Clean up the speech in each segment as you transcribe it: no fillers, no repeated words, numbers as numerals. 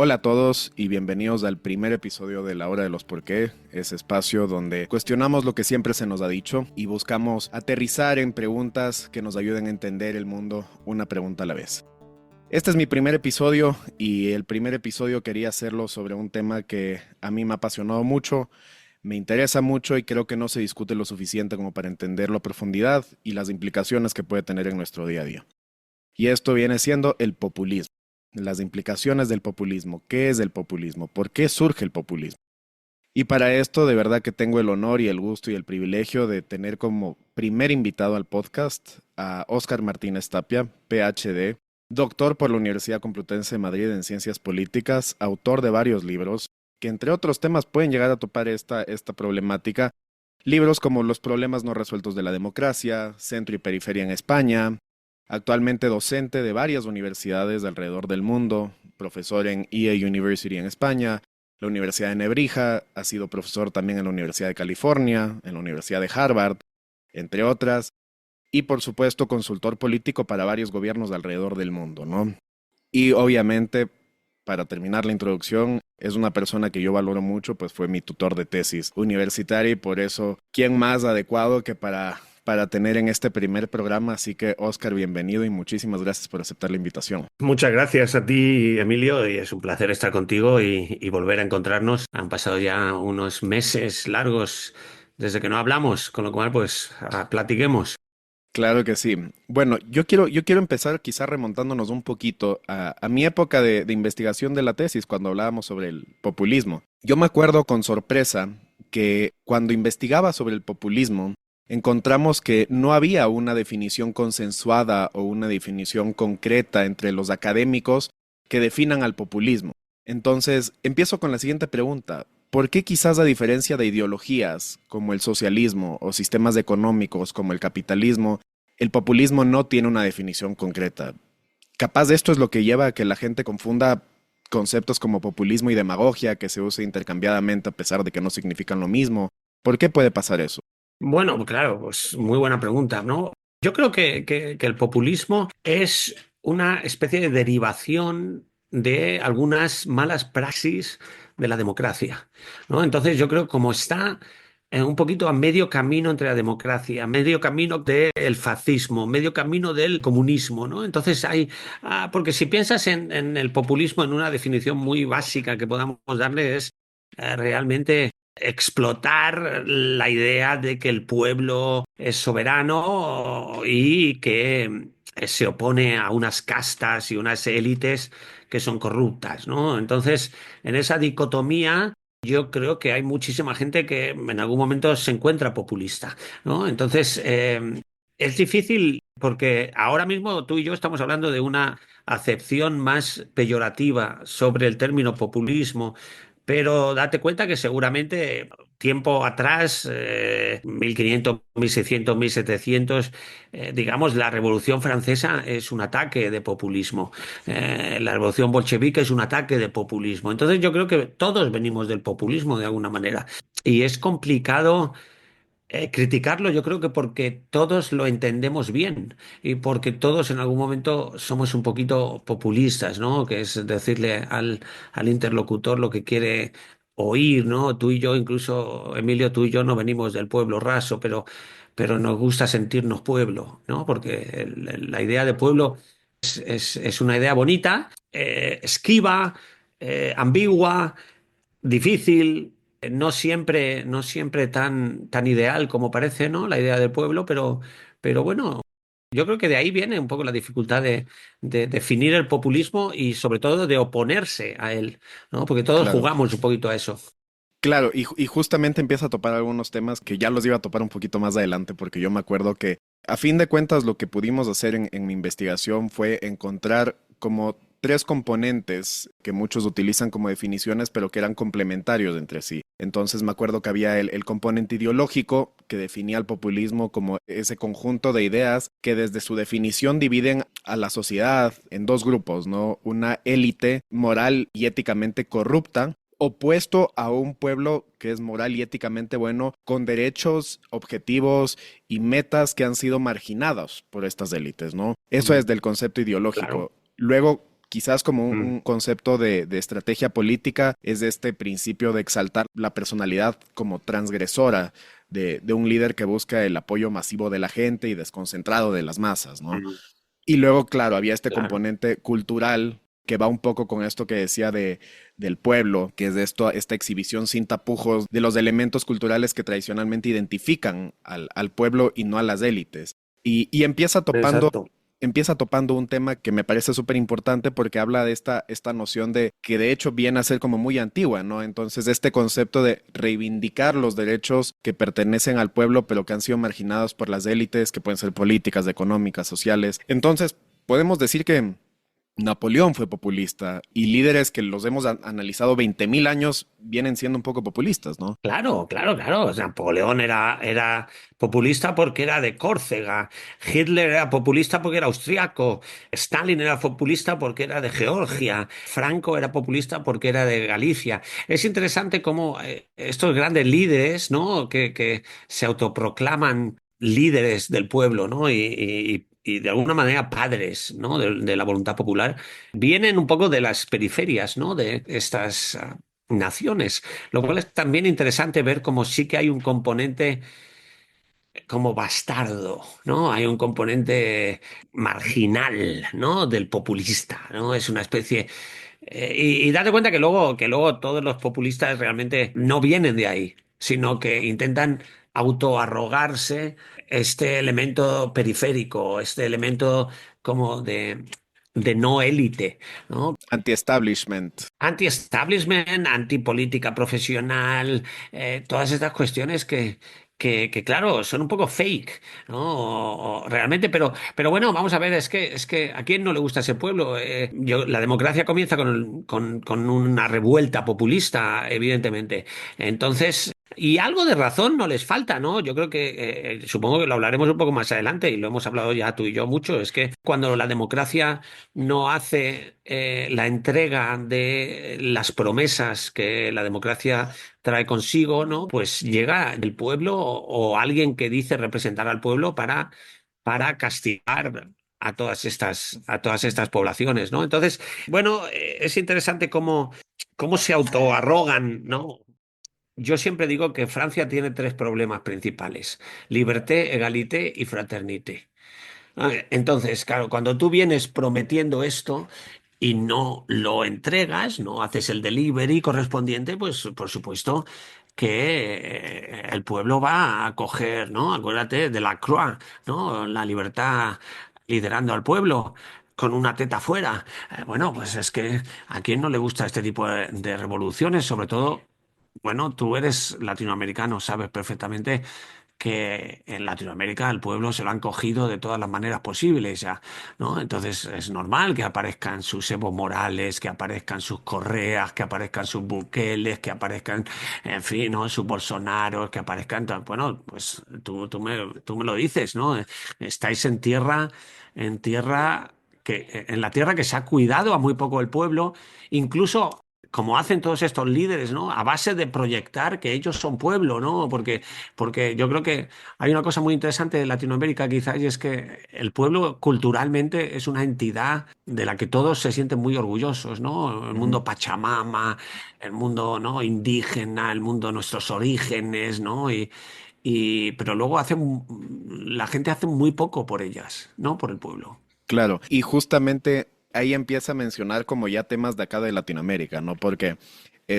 Hola a todos y bienvenidos al primer episodio de La Hora de los Por qué, ese espacio donde cuestionamos lo que siempre se nos ha dicho y buscamos aterrizar en preguntas que nos ayuden a entender el mundo una pregunta a la vez. Este es mi primer episodio y el primer episodio quería hacerlo sobre un tema que a mí me ha apasionado mucho, me interesa mucho y creo que no se discute lo suficiente como para entenderlo a profundidad y las implicaciones que puede tener en nuestro día a día. Y esto viene siendo el populismo. Las implicaciones del populismo. ¿Qué es el populismo? ¿Por qué surge el populismo? Y para esto de verdad que tengo el honor y el gusto y el privilegio de tener como primer invitado al podcast a Óscar Martínez Tapia, PhD, doctor por la Universidad Complutense de Madrid en Ciencias Políticas, autor de varios libros, que entre otros temas pueden llegar a topar esta problemática. Libros como Los problemas no resueltos de la democracia, Centro y Periferia en España, actualmente docente de varias universidades alrededor del mundo, profesor en EA University en España, la Universidad de Nebrija, ha sido profesor también en la Universidad de California, en la Universidad de Harvard, entre otras, y por supuesto consultor político para varios gobiernos alrededor del mundo, ¿no? Y obviamente, para terminar la introducción, es una persona que yo valoro mucho, pues fue mi tutor de tesis universitaria y por eso, ¿quién más adecuado que para tener en este primer programa? Así que, Oscar, bienvenido y muchísimas gracias por aceptar la invitación. Muchas gracias a ti, Emilio, y es un placer estar contigo y volver a encontrarnos. Han pasado ya unos meses largos desde que no hablamos, con lo cual, pues, platiquemos. Claro que sí. Bueno, yo quiero empezar quizá remontándonos un poquito a mi época de investigación de la tesis, cuando hablábamos sobre el populismo. Yo me acuerdo con sorpresa que cuando investigaba sobre el populismo, encontramos que no había una definición consensuada o una definición concreta entre los académicos que definan al populismo. Entonces, empiezo con la siguiente pregunta. ¿Por qué quizás a diferencia de ideologías como el socialismo o sistemas económicos como el capitalismo, el populismo no tiene una definición concreta? Capaz esto es lo que lleva a que la gente confunda conceptos como populismo y demagogia, que se use intercambiadamente a pesar de que no significan lo mismo. ¿Por qué puede pasar eso? Bueno, claro, pues muy buena pregunta, ¿no? Yo creo que el populismo es una especie de derivación de algunas malas praxis de la democracia, ¿no? Entonces yo creo que como está un poquito a medio camino entre la democracia, medio camino del fascismo, medio camino del comunismo, ¿no? Entonces porque si piensas en el populismo en una definición muy básica que podamos darle es realmente explotar la idea de que el pueblo es soberano y que se opone a unas castas y unas élites que son corruptas, ¿no? Entonces, en esa dicotomía, yo creo que hay muchísima gente que en algún momento se encuentra populista, ¿no? Entonces, es difícil porque ahora mismo tú y yo estamos hablando de una acepción más peyorativa sobre el término populismo, pero date cuenta que seguramente tiempo atrás, 1500, 1600, 1700, digamos, la Revolución Francesa es un ataque de populismo. La Revolución Bolchevique es un ataque de populismo. Entonces yo creo que todos venimos del populismo de alguna manera. Y es complicado criticarlo, yo creo que porque todos lo entendemos bien y porque todos en algún momento somos un poquito populistas, ¿no? Que es decirle al interlocutor lo que quiere oír, ¿no? Tú y yo, incluso Emilio, tú y yo no venimos del pueblo raso, pero nos gusta sentirnos pueblo, ¿no? Porque la idea de pueblo es una idea bonita, esquiva, ambigua, difícil, no siempre tan ideal como parece, ¿no? La idea del pueblo, pero bueno, yo creo que de ahí viene un poco la dificultad de definir el populismo y sobre todo de oponerse a él, ¿no? Porque todos Claro. jugamos un poquito a eso. Claro, y justamente empieza a topar algunos temas que ya los iba a topar un poquito más adelante, porque yo me acuerdo que a fin de cuentas lo que pudimos hacer en mi investigación fue encontrar como tres componentes que muchos utilizan como definiciones, pero que eran complementarios entre sí. Entonces me acuerdo que había el componente ideológico que definía el populismo como ese conjunto de ideas que desde su definición dividen a la sociedad en dos grupos, ¿no? Una élite moral y éticamente corrupta opuesto a un pueblo que es moral y éticamente bueno, con derechos, objetivos y metas que han sido marginados por estas élites, ¿no? Eso es Mm, del concepto claro. ideológico. Luego, quizás como Mm. un concepto de estrategia política, es este principio de exaltar la personalidad como transgresora de un líder que busca el apoyo masivo de la gente y desconcentrado de las masas, ¿no? Mm. Y luego, claro, había este Claro. componente cultural que va un poco con esto que decía del pueblo, que es de esto, esta exhibición sin tapujos de los elementos culturales que tradicionalmente identifican al pueblo y no a las élites. Y Exacto. empieza topando un tema que me parece súper importante porque habla de esta noción de que de hecho viene a ser como muy antigua, ¿no? Entonces, este concepto de reivindicar los derechos que pertenecen al pueblo, pero que han sido marginados por las élites, que pueden ser políticas, económicas, sociales. Entonces, podemos decir que Napoleón fue populista y líderes que los hemos analizado 20.000 años vienen siendo un poco populistas, ¿no? Claro, claro, claro. O sea, Napoleón era populista porque era de Córcega. Hitler era populista porque era austriaco. Stalin era populista porque era de Georgia. Franco era populista porque era de Galicia. Es interesante cómo estos grandes líderes, ¿no? Que se autoproclaman líderes del pueblo, ¿no? Y de alguna manera padres, ¿no? De la voluntad popular, vienen un poco de las periferias, ¿no? De estas naciones. Lo cual es también interesante ver cómo sí que hay un componente como bastardo, ¿no? Hay un componente marginal, ¿no? Del populista, ¿no? Es una especie... y date cuenta que luego todos los populistas realmente no vienen de ahí, sino que intentan autoarrogarse este elemento periférico, este elemento como de no élite, ¿no? Anti-establishment. Anti-establishment, anti-política profesional, todas estas cuestiones que, claro, son un poco fake, ¿no? O realmente, pero bueno, vamos a ver, es que ¿a quién no le gusta ese pueblo? La democracia comienza con una revuelta populista, evidentemente. Entonces, y algo de razón no les falta, ¿no? Yo creo que, supongo que lo hablaremos un poco más adelante y lo hemos hablado ya tú y yo mucho, es que cuando la democracia no hace la entrega de las promesas que la democracia trae consigo, ¿no? Pues llega el pueblo o alguien que dice representar al pueblo para castigar a todas estas poblaciones, ¿no? Entonces, bueno, es interesante cómo se autoarrogan, ¿no? Yo siempre digo que Francia tiene tres problemas principales: liberté, égalité y fraternité. Entonces, claro, cuando tú vienes prometiendo esto y no lo entregas, no haces el delivery correspondiente, pues por supuesto que el pueblo va a coger, ¿no? Acuérdate de la Croix, ¿no? La libertad liderando al pueblo con una teta fuera. Bueno, pues es que a quién no le gusta este tipo de revoluciones, sobre todo, bueno, tú eres latinoamericano, sabes perfectamente que en Latinoamérica el pueblo se lo han cogido de todas las maneras posibles ya, ¿no? Entonces es normal que aparezcan sus Evo Morales, que aparezcan sus Correas, que aparezcan sus Bukeles, que aparezcan, en fin, ¿no? Sus Bolsonaros, que aparezcan, bueno, pues tú me lo dices, ¿no? Estáis en tierra en la tierra que se ha cuidado a muy poco el pueblo, incluso como hacen todos estos líderes, ¿no? A base de proyectar que ellos son pueblo, ¿no? Porque yo creo que hay una cosa muy interesante de Latinoamérica quizás y es que el pueblo culturalmente es una entidad de la que todos se sienten muy orgullosos, ¿no? El Ujú. mundo Pachamama, el mundo, ¿no? indígena, el mundo de nuestros orígenes, ¿no? Pero luego la gente hace muy poco por ellas, ¿no? Por el pueblo. Claro, y justamente ahí empieza a mencionar como ya temas de acá de Latinoamérica, ¿no? Porque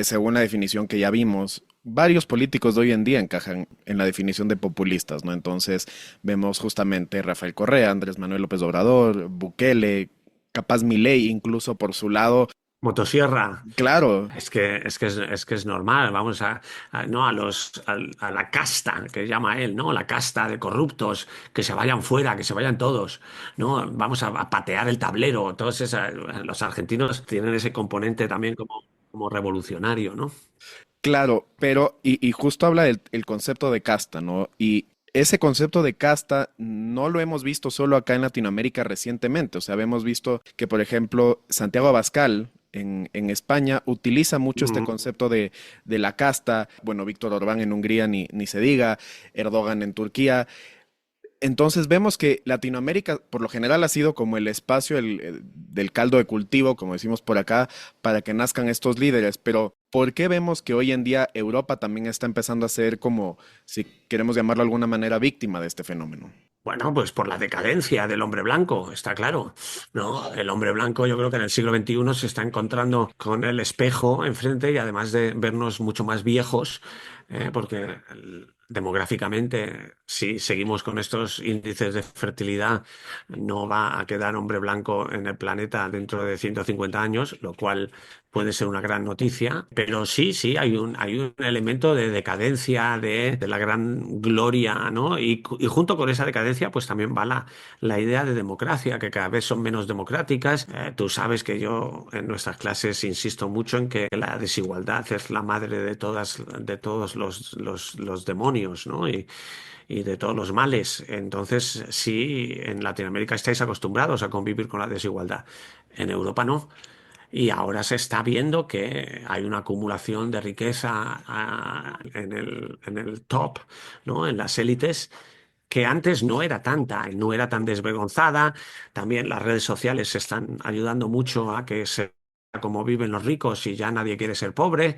según la definición que ya vimos, varios políticos de hoy en día encajan en la definición de populistas, ¿no? Entonces vemos justamente Rafael Correa, Andrés Manuel López Obrador, Bukele, capaz Milei, incluso por su lado. Motosierra. Claro, Es que es normal, vamos ¿no? A la casta que llama él, ¿no? La casta de corruptos, que se vayan fuera, que se vayan todos, ¿no? Vamos a patear el tablero. Los argentinos tienen ese componente también como revolucionario, ¿no? claro, pero y justo habla del el concepto de casta, ¿no? Y ese concepto de casta no lo hemos visto solo acá en Latinoamérica recientemente. O sea, hemos visto que, por ejemplo, Santiago Abascal en España utiliza mucho este Mm. concepto de la casta. Bueno, Víctor Orbán en Hungría ni se diga, Erdogan en Turquía. Entonces vemos que Latinoamérica por lo general ha sido como el espacio del caldo de cultivo, como decimos por acá, para que nazcan estos líderes. Pero ¿por qué vemos que hoy en día Europa también está empezando a ser como, si queremos llamarlo de alguna manera, víctima de este fenómeno? Bueno, pues por la decadencia del hombre blanco, está claro, ¿no? El hombre blanco yo creo que en el siglo XXI se está encontrando con el espejo enfrente y además de vernos mucho más viejos, porque demográficamente, si seguimos con estos índices de fertilidad, no va a quedar hombre blanco en el planeta dentro de 150 años, lo cual puede ser una gran noticia, pero sí, sí, hay un elemento de decadencia, de la gran gloria, ¿no? Y junto con esa decadencia, pues también va la idea de democracia, que cada vez son menos democráticas. Tú sabes que yo en nuestras clases insisto mucho en que la desigualdad es la madre de todos los demonios, ¿no? Y de todos los males. Entonces, sí, en Latinoamérica estáis acostumbrados a convivir con la desigualdad. En Europa no. Y ahora se está viendo que hay una acumulación de riqueza en el top, ¿no? En las élites, que antes no era tanta, no era tan desvergonzada. También las redes sociales se están ayudando mucho a que se como viven los ricos y ya nadie quiere ser pobre.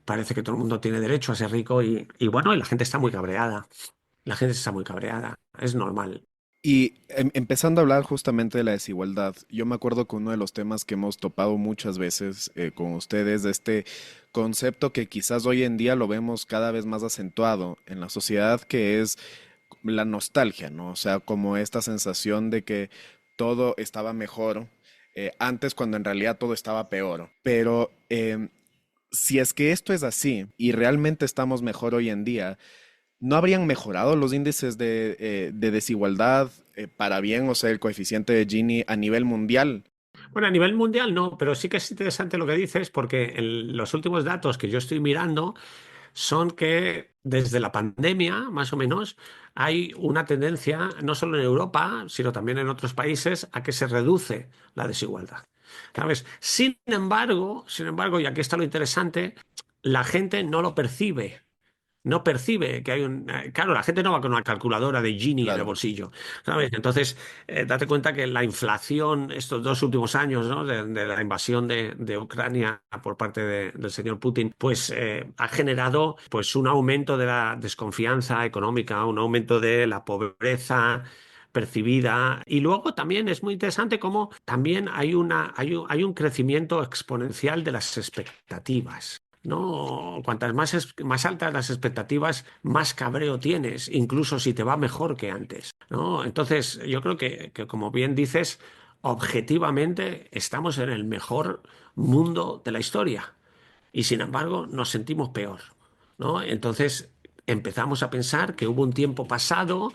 Parece que todo el mundo tiene derecho a ser rico y bueno, y la gente está muy cabreada. La gente está muy cabreada. Es normal. Y empezando a hablar justamente de la desigualdad, yo me acuerdo que uno de los temas que hemos topado muchas veces con ustedes, de este concepto que quizás hoy en día lo vemos cada vez más acentuado en la sociedad, que es la nostalgia, ¿no? O sea, como esta sensación de que todo estaba mejor antes cuando en realidad todo estaba peor. Pero si es que esto es así y realmente estamos mejor hoy en día, ¿no habrían mejorado los índices de desigualdad para bien, o sea, el coeficiente de Gini a nivel mundial? Bueno, a nivel mundial no, pero sí que es interesante lo que dices porque los últimos datos que yo estoy mirando son que desde la pandemia, más o menos, hay una tendencia, no solo en Europa, sino también en otros países, a que se reduce la desigualdad. ¿Sabes? Sin embargo, y aquí está lo interesante, la gente no lo percibe. No percibe que hay un... Claro, la gente no va con una calculadora de Gini en el Claro. bolsillo, ¿sabes? Entonces, date cuenta que la inflación estos dos últimos años, ¿no? De la invasión de Ucrania por parte del señor Putin, pues ha generado pues un aumento de la desconfianza económica, un aumento de la pobreza percibida. Y luego también es muy interesante cómo también hay un crecimiento exponencial de las expectativas. No, cuantas más altas las expectativas, más cabreo tienes, incluso si te va mejor que antes, ¿no? Entonces, yo creo que como bien dices, objetivamente estamos en el mejor mundo de la historia y sin embargo nos sentimos peor, ¿no? Entonces empezamos a pensar que hubo un tiempo pasado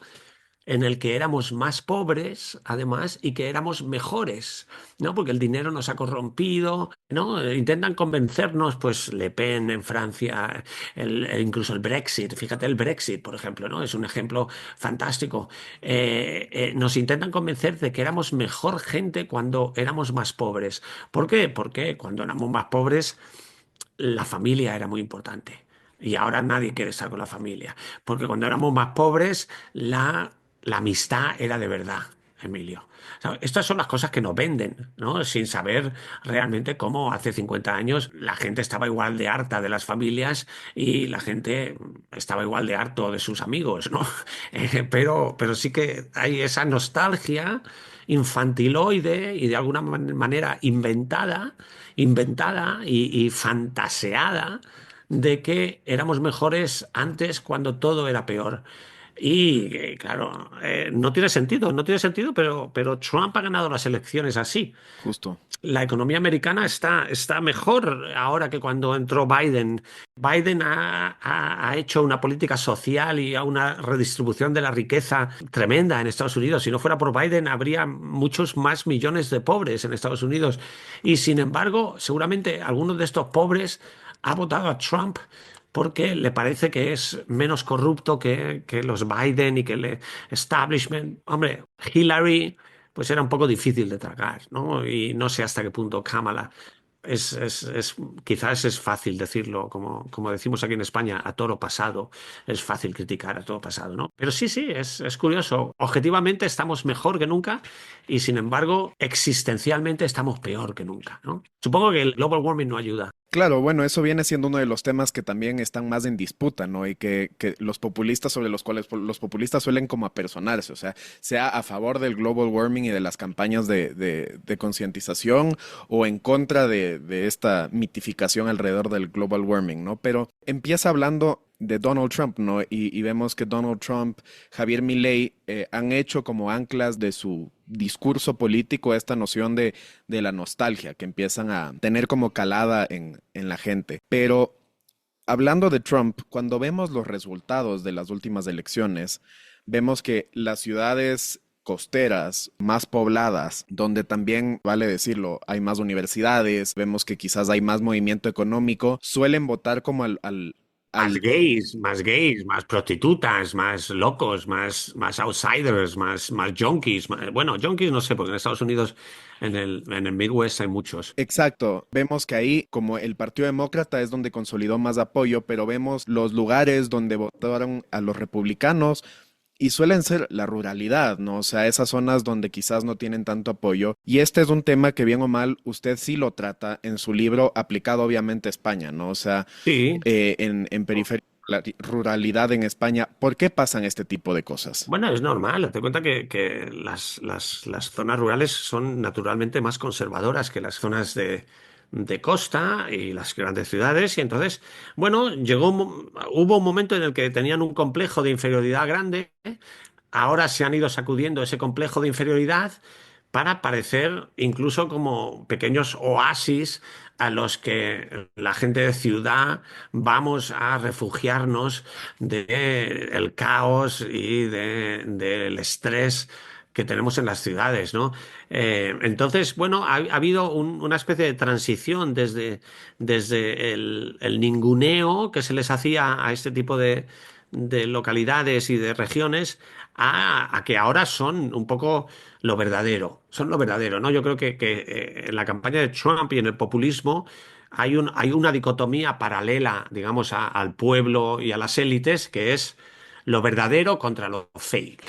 en el que éramos más pobres, además, y que éramos mejores, ¿no? Porque el dinero nos ha corrompido, ¿no? Intentan convencernos, pues Le Pen en Francia, incluso el Brexit, fíjate el Brexit, por ejemplo, ¿no? Es un ejemplo fantástico. Nos intentan convencer de que éramos mejor gente cuando éramos más pobres. ¿Por qué? Porque cuando éramos más pobres, la familia era muy importante. Y ahora nadie quiere estar con la familia. Porque cuando éramos más pobres, la amistad era de verdad, Emilio. O sea, estas son las cosas que nos venden, ¿no? Sin saber realmente cómo hace 50 años la gente estaba igual de harta de las familias y la gente estaba igual de harto de sus amigos, ¿no? Pero sí que hay esa nostalgia infantiloide y de alguna manera inventada y fantaseada de que éramos mejores antes cuando todo era peor. Y claro, no tiene sentido, no tiene sentido, pero Trump ha ganado las elecciones así. Justo. La economía americana está mejor ahora que cuando entró Biden. Biden ha hecho una política social y a una redistribución de la riqueza tremenda en Estados Unidos. Si no fuera por Biden, habría muchos más millones de pobres en Estados Unidos. Y sin embargo, seguramente algunos de estos pobres ha votado a Trump porque le parece que es menos corrupto que los Biden y que el establishment. Hombre, Hillary pues era un poco difícil de tragar, ¿no? Y no sé hasta qué punto Kamala. quizás es fácil decirlo, como decimos aquí en España, a toro pasado. Es fácil criticar a toro pasado, ¿no? Pero sí, sí, es curioso. Objetivamente estamos mejor que nunca y, sin embargo, existencialmente estamos peor que nunca, ¿no? Supongo que el global warming no ayuda. Claro, bueno, eso viene siendo uno de los temas que también están más en disputa, ¿no? Y que los populistas sobre los cuales los populistas suelen como apersonarse, o sea a favor del global warming y de las campañas de concientización o en contra de esta mitificación alrededor del global warming, ¿no? Pero empieza hablando de Donald Trump, ¿no? Y vemos que Donald Trump, Javier Milei han hecho como anclas de su discurso político esta noción de la nostalgia que empiezan a tener como calada en la gente. Pero hablando de Trump, cuando vemos los resultados de las últimas elecciones, vemos que las ciudades costeras más pobladas, donde también, vale decirlo, hay más universidades, vemos que quizás hay más movimiento económico, suelen votar como al Más prostitutas, más locos, más outsiders, más junkies. Bueno, junkies no sé, porque en Estados Unidos, en el Midwest hay muchos. Exacto, vemos que ahí como el Partido Demócrata es donde consolidó más apoyo, pero vemos los lugares donde votaron a los republicanos y suelen ser la ruralidad, ¿no? O sea, esas zonas donde quizás no tienen tanto apoyo. Y este es un tema que bien o mal usted sí lo trata en su libro, aplicado obviamente a España, ¿no? O sea, Sí. en periferia, la ruralidad en España, ¿por qué pasan este tipo de cosas? Bueno, es normal. Date cuenta que las zonas rurales son naturalmente más conservadoras que las zonas de costa y las grandes ciudades. Y entonces, bueno, hubo un momento en el que tenían un complejo de inferioridad grande. Ahora se han ido sacudiendo ese complejo de inferioridad para parecer incluso como pequeños oasis a los que la gente de ciudad vamos a refugiarnos del caos y del estrés que tenemos en las ciudades, ¿no? Entonces, bueno, ha habido una especie de transición desde el ninguneo que se les hacía a este tipo de localidades y de regiones a que ahora son un poco lo verdadero, son lo verdadero, ¿no? Yo creo que en la campaña de Trump y en el populismo hay una dicotomía paralela, digamos, al pueblo y a las élites, que es lo verdadero contra lo fake.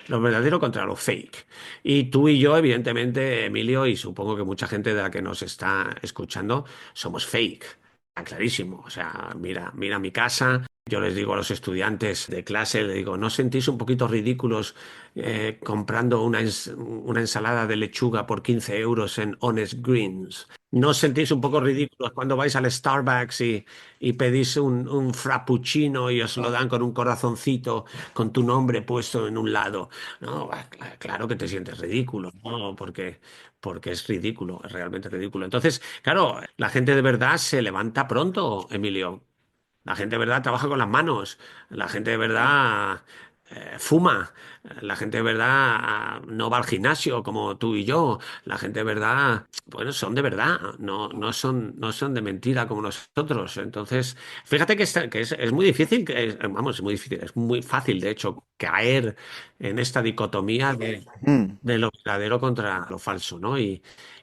Lo verdadero contra lo fake. Y tú y yo, evidentemente, Emilio, y supongo que mucha gente de la que nos está escuchando, somos fake. Está clarísimo. O sea, mira mi casa. Yo les digo a los estudiantes de clase, les digo, ¿no os sentís un poquito ridículos comprando una ensalada de lechuga por 15 euros en Honest Greens? ¿No os sentís un poco ridículos cuando vais al Starbucks y pedís un frappuccino y os lo dan con un corazoncito con tu nombre puesto en un lado? No, claro que te sientes ridículo, ¿no? Porque es ridículo, es realmente ridículo. Entonces, claro, la gente de verdad se levanta pronto, Emilio. La gente de verdad trabaja con las manos. La gente de verdad fuma. La gente de verdad no va al gimnasio como tú y yo. La gente de verdad, bueno, son de verdad. No son de mentira como nosotros. Entonces, fíjate que es muy difícil, vamos, es muy difícil, es muy fácil, de hecho, caer en esta dicotomía Mm. de lo verdadero contra lo falso, ¿no?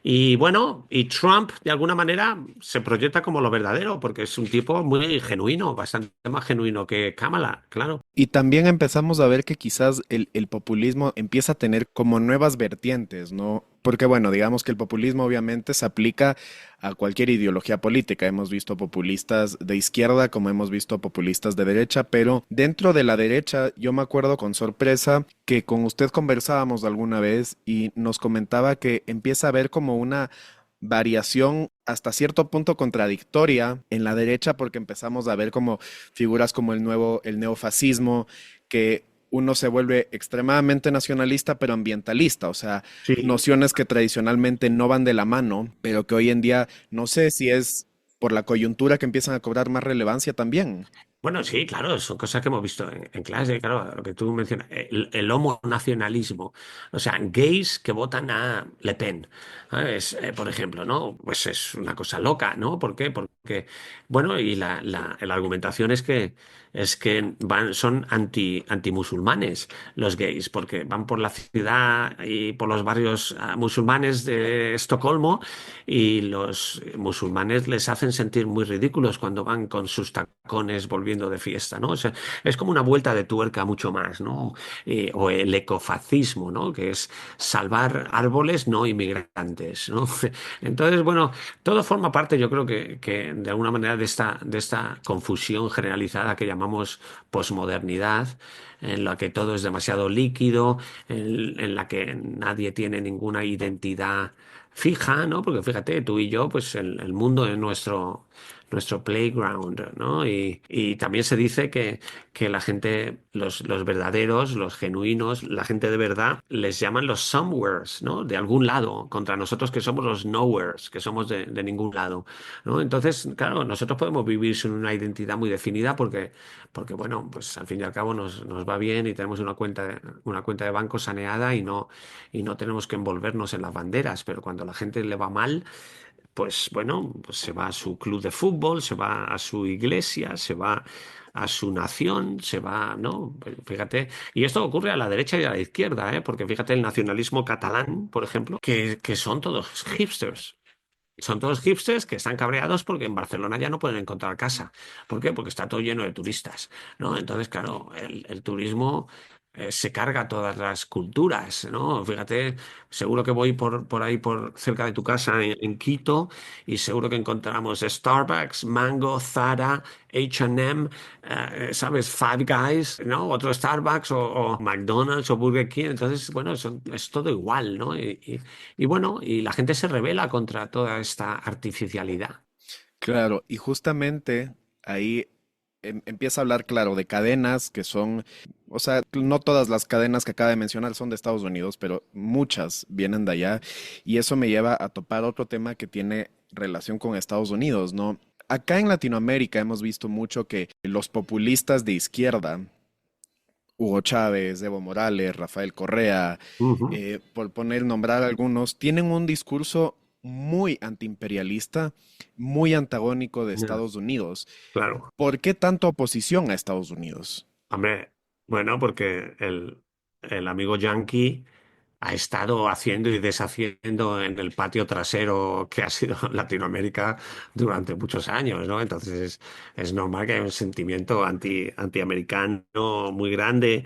Y bueno, y Trump de alguna manera se proyecta como lo verdadero, porque es un tipo muy genuino, bastante más genuino que Kamala, claro. Y también empezamos a ver que quizás el populismo empieza a tener como nuevas vertientes, ¿no? Porque bueno, digamos que el populismo obviamente se aplica a cualquier ideología política. Hemos visto populistas de izquierda como hemos visto populistas de derecha, pero dentro de la derecha yo me acuerdo con sorpresa que con usted conversábamos alguna vez y nos comentaba que empieza a haber como una variación hasta cierto punto contradictoria en la derecha porque empezamos a ver como figuras como el neofascismo, que uno se vuelve extremadamente nacionalista pero ambientalista, o sea, Sí. nociones que tradicionalmente no van de la mano, pero que hoy en día no sé si es por la coyuntura que empiezan a cobrar más relevancia también. Bueno, sí, claro, son cosas que hemos visto en clase, claro, lo que tú mencionas, el homonacionalismo, o sea, gays que votan a Le Pen, ¿sabes? Por ejemplo, ¿no? Pues es una cosa loca, ¿no? ¿Por qué? Porque, bueno, y la argumentación es que son antimusulmanes los gays, porque van por la ciudad y por los barrios musulmanes de Estocolmo y los musulmanes les hacen sentir muy ridículos cuando van con sus tacones volviendo de fiesta, ¿no? O sea, es como una vuelta de tuerca mucho más, ¿no? O el ecofascismo, ¿no? Que es salvar árboles, no inmigrantes, ¿no? Entonces, bueno, todo forma parte, yo creo que de alguna manera de esta confusión generalizada que llamamos posmodernidad, en la que todo es demasiado líquido, en la que nadie tiene ninguna identidad fija, ¿no? Porque fíjate, tú y yo, pues el mundo es nuestro playground, ¿no? Y también se dice que la gente, los verdaderos, los genuinos, la gente de verdad, les llaman los somewheres, ¿no? De algún lado, contra nosotros que somos los nowheres, que somos de ningún lado, ¿no? Entonces, claro, nosotros podemos vivir sin una identidad muy definida porque bueno, pues al fin y al cabo nos va bien y tenemos una cuenta de banco saneada y no tenemos que envolvernos en las banderas, pero cuando a la gente le va mal, pues bueno, pues se va a su club de fútbol, se va a su iglesia, se va a su nación, se va, ¿no? Pues fíjate, y esto ocurre a la derecha y a la izquierda, ¿eh? Porque fíjate el nacionalismo catalán, por ejemplo, que son todos hipsters. Son todos hipsters que están cabreados porque en Barcelona ya no pueden encontrar casa. ¿Por qué? Porque está todo lleno de turistas, ¿no? Entonces, claro, el turismo se carga todas las culturas, ¿no? Fíjate, seguro que voy por ahí, por cerca de tu casa en Quito, y seguro que encontramos Starbucks, Mango, Zara, H&M, ¿sabes? Five Guys, ¿no? Otro Starbucks o McDonald's o Burger King. Entonces, bueno, es todo igual, ¿no? Y bueno, y la gente se rebela contra toda esta artificialidad. Claro, y justamente ahí empieza a hablar, claro, de cadenas que son, o sea, no todas las cadenas que acaba de mencionar son de Estados Unidos, pero muchas vienen de allá. Y eso me lleva a topar otro tema que tiene relación con Estados Unidos, ¿no? Acá en Latinoamérica hemos visto mucho que los populistas de izquierda, Hugo Chávez, Evo Morales, Rafael Correa, Ujú. por poner, nombrar algunos, tienen un discurso muy antiimperialista, muy antagónico de Ya, Estados Unidos. claro. ¿Por qué tanta oposición a Estados Unidos? Hombre, bueno, porque el amigo Yankee ha estado haciendo y deshaciendo en el patio trasero que ha sido Latinoamérica durante muchos años, ¿no? Entonces es normal que haya un sentimiento antiamericano muy grande.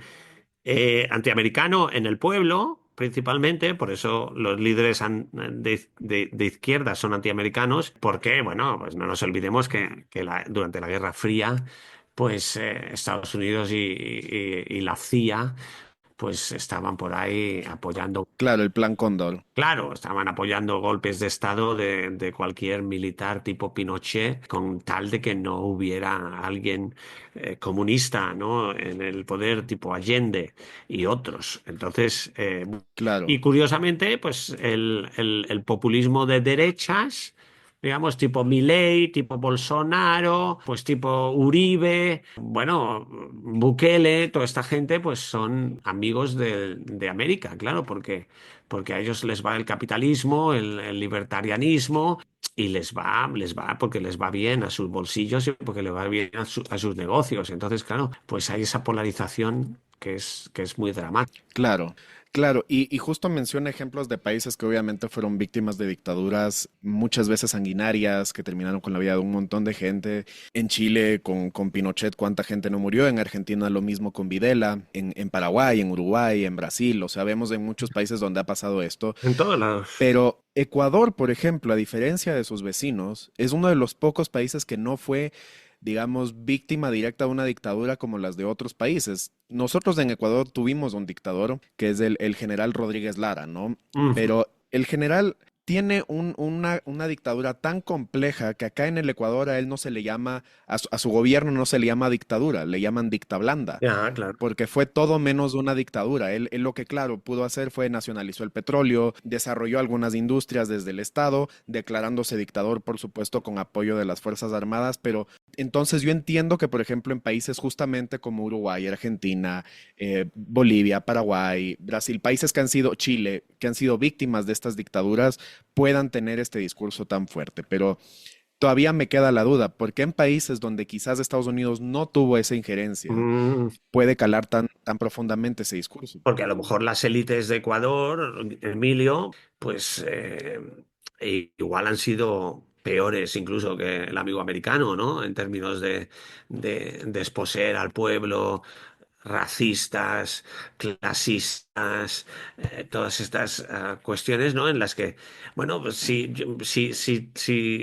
Antiamericano en el pueblo, principalmente, por eso los líderes de izquierda son antiamericanos, porque, bueno, pues no nos olvidemos que durante la Guerra Fría, pues Estados Unidos y la CIA, pues estaban por ahí apoyando. Claro, el Plan Cóndor. Claro, estaban apoyando golpes de Estado de cualquier militar tipo Pinochet con tal de que no hubiera alguien comunista, ¿no? En el poder tipo Allende y otros. Entonces, y Claro, curiosamente, pues el populismo de derechas, digamos, tipo Milei, tipo Bolsonaro, pues tipo Uribe, bueno, Bukele, toda esta gente, pues son amigos de América, claro, porque a ellos les va el capitalismo, el libertarianismo, y les va porque les va bien a sus bolsillos y porque les va bien a sus negocios. Entonces, claro, pues hay esa polarización que es muy dramática. claro, claro. Y justo menciona ejemplos de países que obviamente fueron víctimas de dictaduras muchas veces sanguinarias, que terminaron con la vida de un montón de gente. En Chile, con Pinochet, cuánta gente no murió. En Argentina, lo mismo con Videla. En Paraguay, en Uruguay, en Brasil. O sea, vemos en muchos países donde ha pasado esto. En todos lados. Pero Ecuador, por ejemplo, a diferencia de sus vecinos, es uno de los pocos países que no fue, digamos, víctima directa de una dictadura como las de otros países. Nosotros en Ecuador tuvimos un dictador, que es el general Rodríguez Lara, ¿no? Ujú. Pero el general tiene una dictadura tan compleja que acá en el Ecuador a él no se le llama, a su gobierno no se le llama dictadura, le llaman dicta blanda Ya, claro. porque fue todo menos una dictadura. Él lo que, claro, pudo hacer fue nacionalizó el petróleo, desarrolló algunas industrias desde el Estado, declarándose dictador, por supuesto, con apoyo de las Fuerzas Armadas, pero entonces yo entiendo que, por ejemplo, en países justamente como Uruguay, Argentina, Bolivia, Paraguay, Brasil, países que han sido, Chile, que han sido víctimas de estas dictaduras, puedan tener este discurso tan fuerte. Pero todavía me queda la duda, ¿por qué en países donde quizás Estados Unidos no tuvo esa injerencia Mm, puede calar tan profundamente ese discurso? Porque a lo mejor las élites de Ecuador, Emilio, pues igual han sido peores incluso que el amigo americano, ¿no? En términos de desposeer al pueblo, racistas, clasistas, todas estas cuestiones, ¿no? En las que, bueno, pues si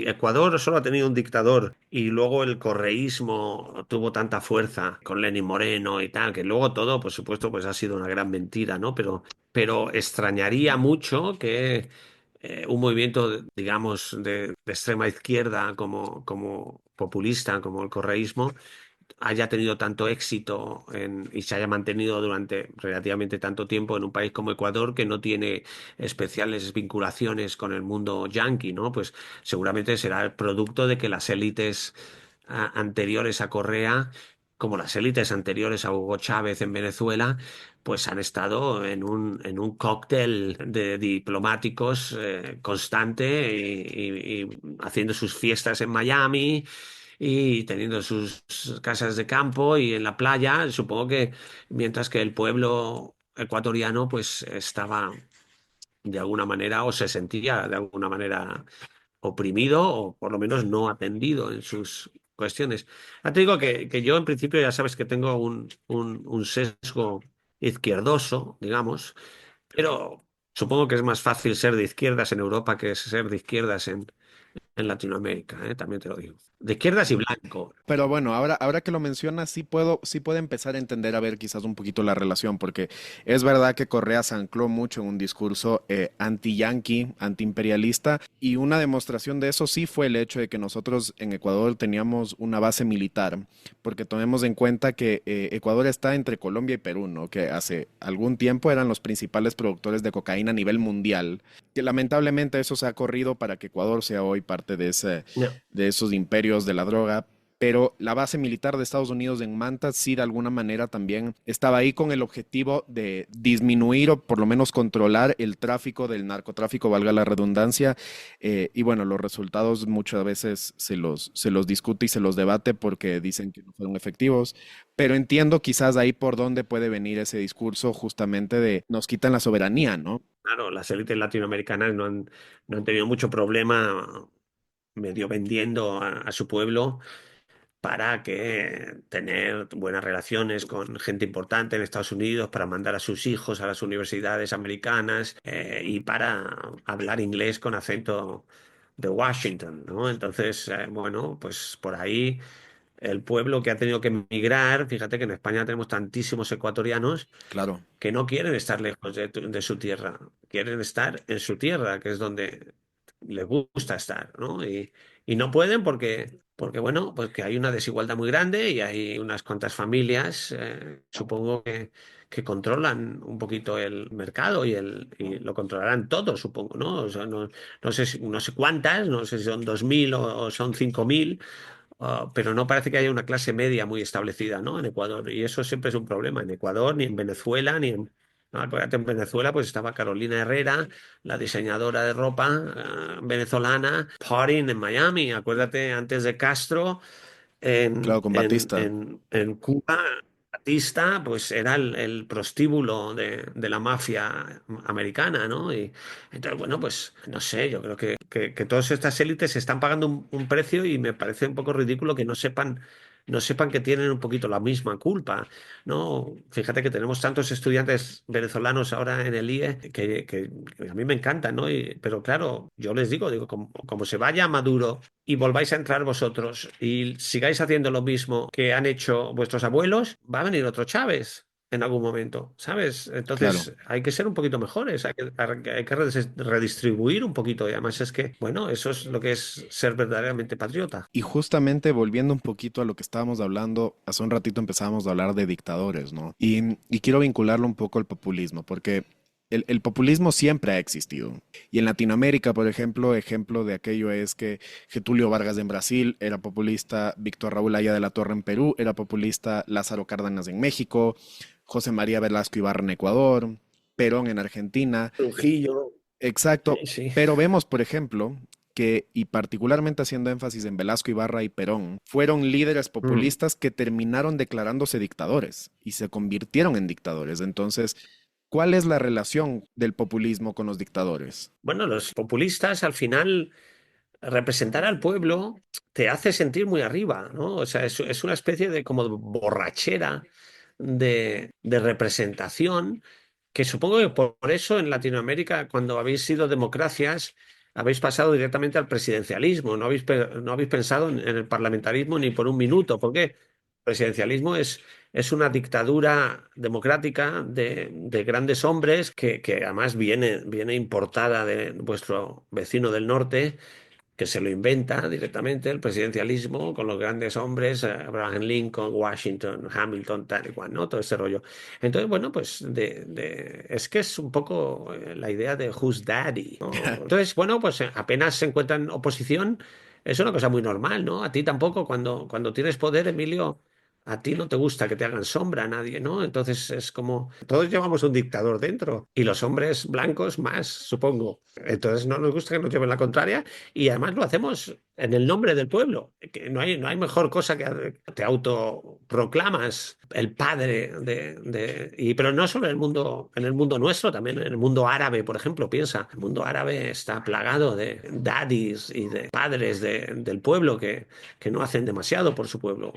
Ecuador solo ha tenido un dictador y luego el correísmo tuvo tanta fuerza con Lenin Moreno y tal, que luego todo, por supuesto, pues ha sido una gran mentira, ¿no? Pero extrañaría mucho que un movimiento, digamos, de extrema izquierda como populista, como el correísmo, haya tenido tanto éxito y se haya mantenido durante relativamente tanto tiempo en un país como Ecuador, que no tiene especiales vinculaciones con el mundo yanqui, ¿no? Pues seguramente será el producto de que las élites anteriores a Correa, como las élites anteriores a Hugo Chávez en Venezuela, pues han estado en un cóctel de diplomáticos constante y haciendo sus fiestas en Miami y teniendo sus casas de campo y en la playa, supongo que mientras que el pueblo ecuatoriano pues estaba de alguna manera o se sentía de alguna manera oprimido o por lo menos no atendido en sus cuestiones. Ya te digo que yo en principio ya sabes que tengo un sesgo izquierdoso, digamos, pero supongo que es más fácil ser de izquierdas en Europa que ser de izquierdas en Latinoamérica, también te lo digo. De izquierdas y blanco. Pero bueno, ahora que lo mencionas, sí puedo empezar a entender a ver quizás un poquito la relación, porque es verdad que Correa se ancló mucho en un discurso anti-yanqui, anti-imperialista, y una demostración de eso sí fue el hecho de que nosotros en Ecuador teníamos una base militar, porque tomemos en cuenta que Ecuador está entre Colombia y Perú, ¿no? Que hace algún tiempo eran los principales productores de cocaína a nivel mundial, que lamentablemente eso se ha corrido para que Ecuador sea hoy parte No. de esos imperios de la droga. Pero la base militar de Estados Unidos en Manta sí de alguna manera también estaba ahí con el objetivo de disminuir o por lo menos controlar el tráfico del narcotráfico, valga la redundancia. Y bueno, los resultados muchas veces se los discute y se los debate porque dicen que no fueron efectivos. Pero entiendo quizás ahí por dónde puede venir ese discurso justamente de nos quitan la soberanía, ¿no? Claro, las élites latinoamericanas no han tenido mucho problema medio vendiendo a su pueblo para que tener buenas relaciones con gente importante en Estados Unidos, para mandar a sus hijos a las universidades americanas y para hablar inglés con acento de Washington, ¿no? Entonces, bueno, pues por ahí el pueblo que ha tenido que emigrar, fíjate que en España tenemos tantísimos ecuatorianos Claro. que no quieren estar lejos de su tierra, quieren estar en su tierra, que es donde les gusta estar, ¿no? Y no pueden porque, bueno, pues que hay una desigualdad muy grande y hay unas cuantas familias, supongo que controlan un poquito el mercado y lo controlarán todo, supongo, ¿no? O sea, no sé, no sé cuántas, no sé si son 2.000 o son 5.000. Pero no parece que haya una clase media muy establecida, ¿no? En Ecuador. Y eso siempre es un problema. En Ecuador, ni en Venezuela, ni en... No, acuérdate, en Venezuela pues estaba Carolina Herrera, la diseñadora de ropa venezolana, partying en Miami. Acuérdate, antes de Castro, Claro, con Batista. en Cuba, Batista, pues era el prostíbulo de la mafia americana, ¿no? Y entonces, bueno, pues no sé, yo creo que todas estas élites están pagando un precio y me parece un poco ridículo que no sepan que tienen un poquito la misma culpa, ¿no? Fíjate que tenemos tantos estudiantes venezolanos ahora en el IE que a mí me encantan, ¿no? Pero claro, yo les digo, como se vaya Maduro y volváis a entrar vosotros y sigáis haciendo lo mismo que han hecho vuestros abuelos, va a venir otro Chávez. en algún momento, ¿sabes? Claro. Entonces hay que ser un poquito mejores, hay que redistribuir un poquito. Y además es que, bueno, eso es lo que es ser verdaderamente patriota. Y justamente volviendo un poquito a lo que estábamos hablando, hace un ratito empezábamos a hablar de dictadores, ¿no? Y quiero vincularlo un poco al populismo, porque el populismo siempre ha existido. Y en Latinoamérica, por ejemplo de aquello es que Getúlio Vargas en Brasil era populista, Víctor Raúl Aya de la Torre en Perú era populista, Lázaro Cárdenas en México, José María Velasco Ibarra en Ecuador, Perón en Argentina. Trujillo. Exacto, Sí. pero vemos, por ejemplo, que, y particularmente haciendo énfasis en Velasco Ibarra y Perón, fueron líderes Mm. populistas que terminaron declarándose dictadores y se convirtieron en dictadores. Entonces, ¿cuál es la relación del populismo con los dictadores? Bueno, los populistas al final representar al pueblo te hace sentir muy arriba, ¿no? O sea, es una especie de como de borrachera de representación que supongo que por eso en Latinoamérica, cuando habéis sido democracias, habéis pasado directamente al presidencialismo, no habéis pensado en el parlamentarismo ni por un minuto, porque el presidencialismo es una dictadura democrática de grandes hombres que además viene importada de vuestro vecino del norte que se lo inventa directamente el presidencialismo con los grandes hombres, Abraham Lincoln, Washington, Hamilton, tal y cual, ¿no? Todo ese rollo. Entonces, bueno, pues es que es un poco la idea de who's daddy, ¿no? Entonces, bueno, pues apenas se encuentran oposición, es una cosa muy normal, ¿no? A ti tampoco, cuando tienes poder, Emilio. A ti no te gusta que te hagan sombra a nadie, ¿no? Entonces es como, todos llevamos un dictador dentro y los hombres blancos más, supongo. Entonces no nos gusta que nos lleven la contraria y además lo hacemos en el nombre del pueblo. Que no hay mejor cosa que te autoproclamas el padre pero no solo en el mundo nuestro, también en el mundo árabe, por ejemplo, piensa. El mundo árabe está plagado de daddies y de padres del pueblo que no hacen demasiado por su pueblo.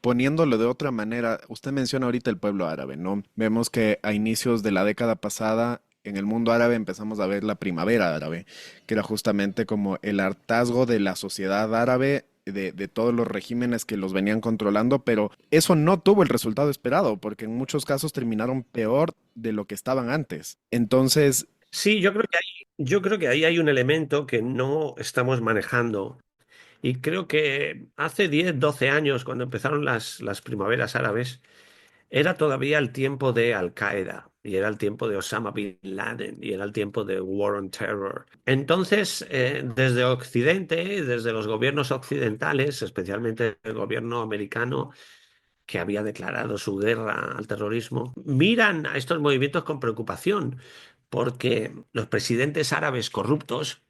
Poniéndolo de otra manera, usted menciona ahorita el pueblo árabe, ¿no? Vemos que a inicios de la década pasada en el mundo árabe empezamos a ver la primavera árabe, que era justamente como el hartazgo de la sociedad árabe, de todos los regímenes que los venían controlando, pero eso no tuvo el resultado esperado, porque en muchos casos terminaron peor de lo que estaban antes. Entonces, Sí, yo creo que ahí hay un elemento que no estamos manejando. Y creo que hace 10, 12 años, cuando empezaron las primaveras árabes, era todavía el tiempo de Al-Qaeda, y era el tiempo de Osama Bin Laden, y era el tiempo de War on Terror. Entonces, desde Occidente, desde los gobiernos occidentales, especialmente el gobierno americano, que había declarado su guerra al terrorismo, miran a estos movimientos con preocupación, porque los presidentes árabes corruptos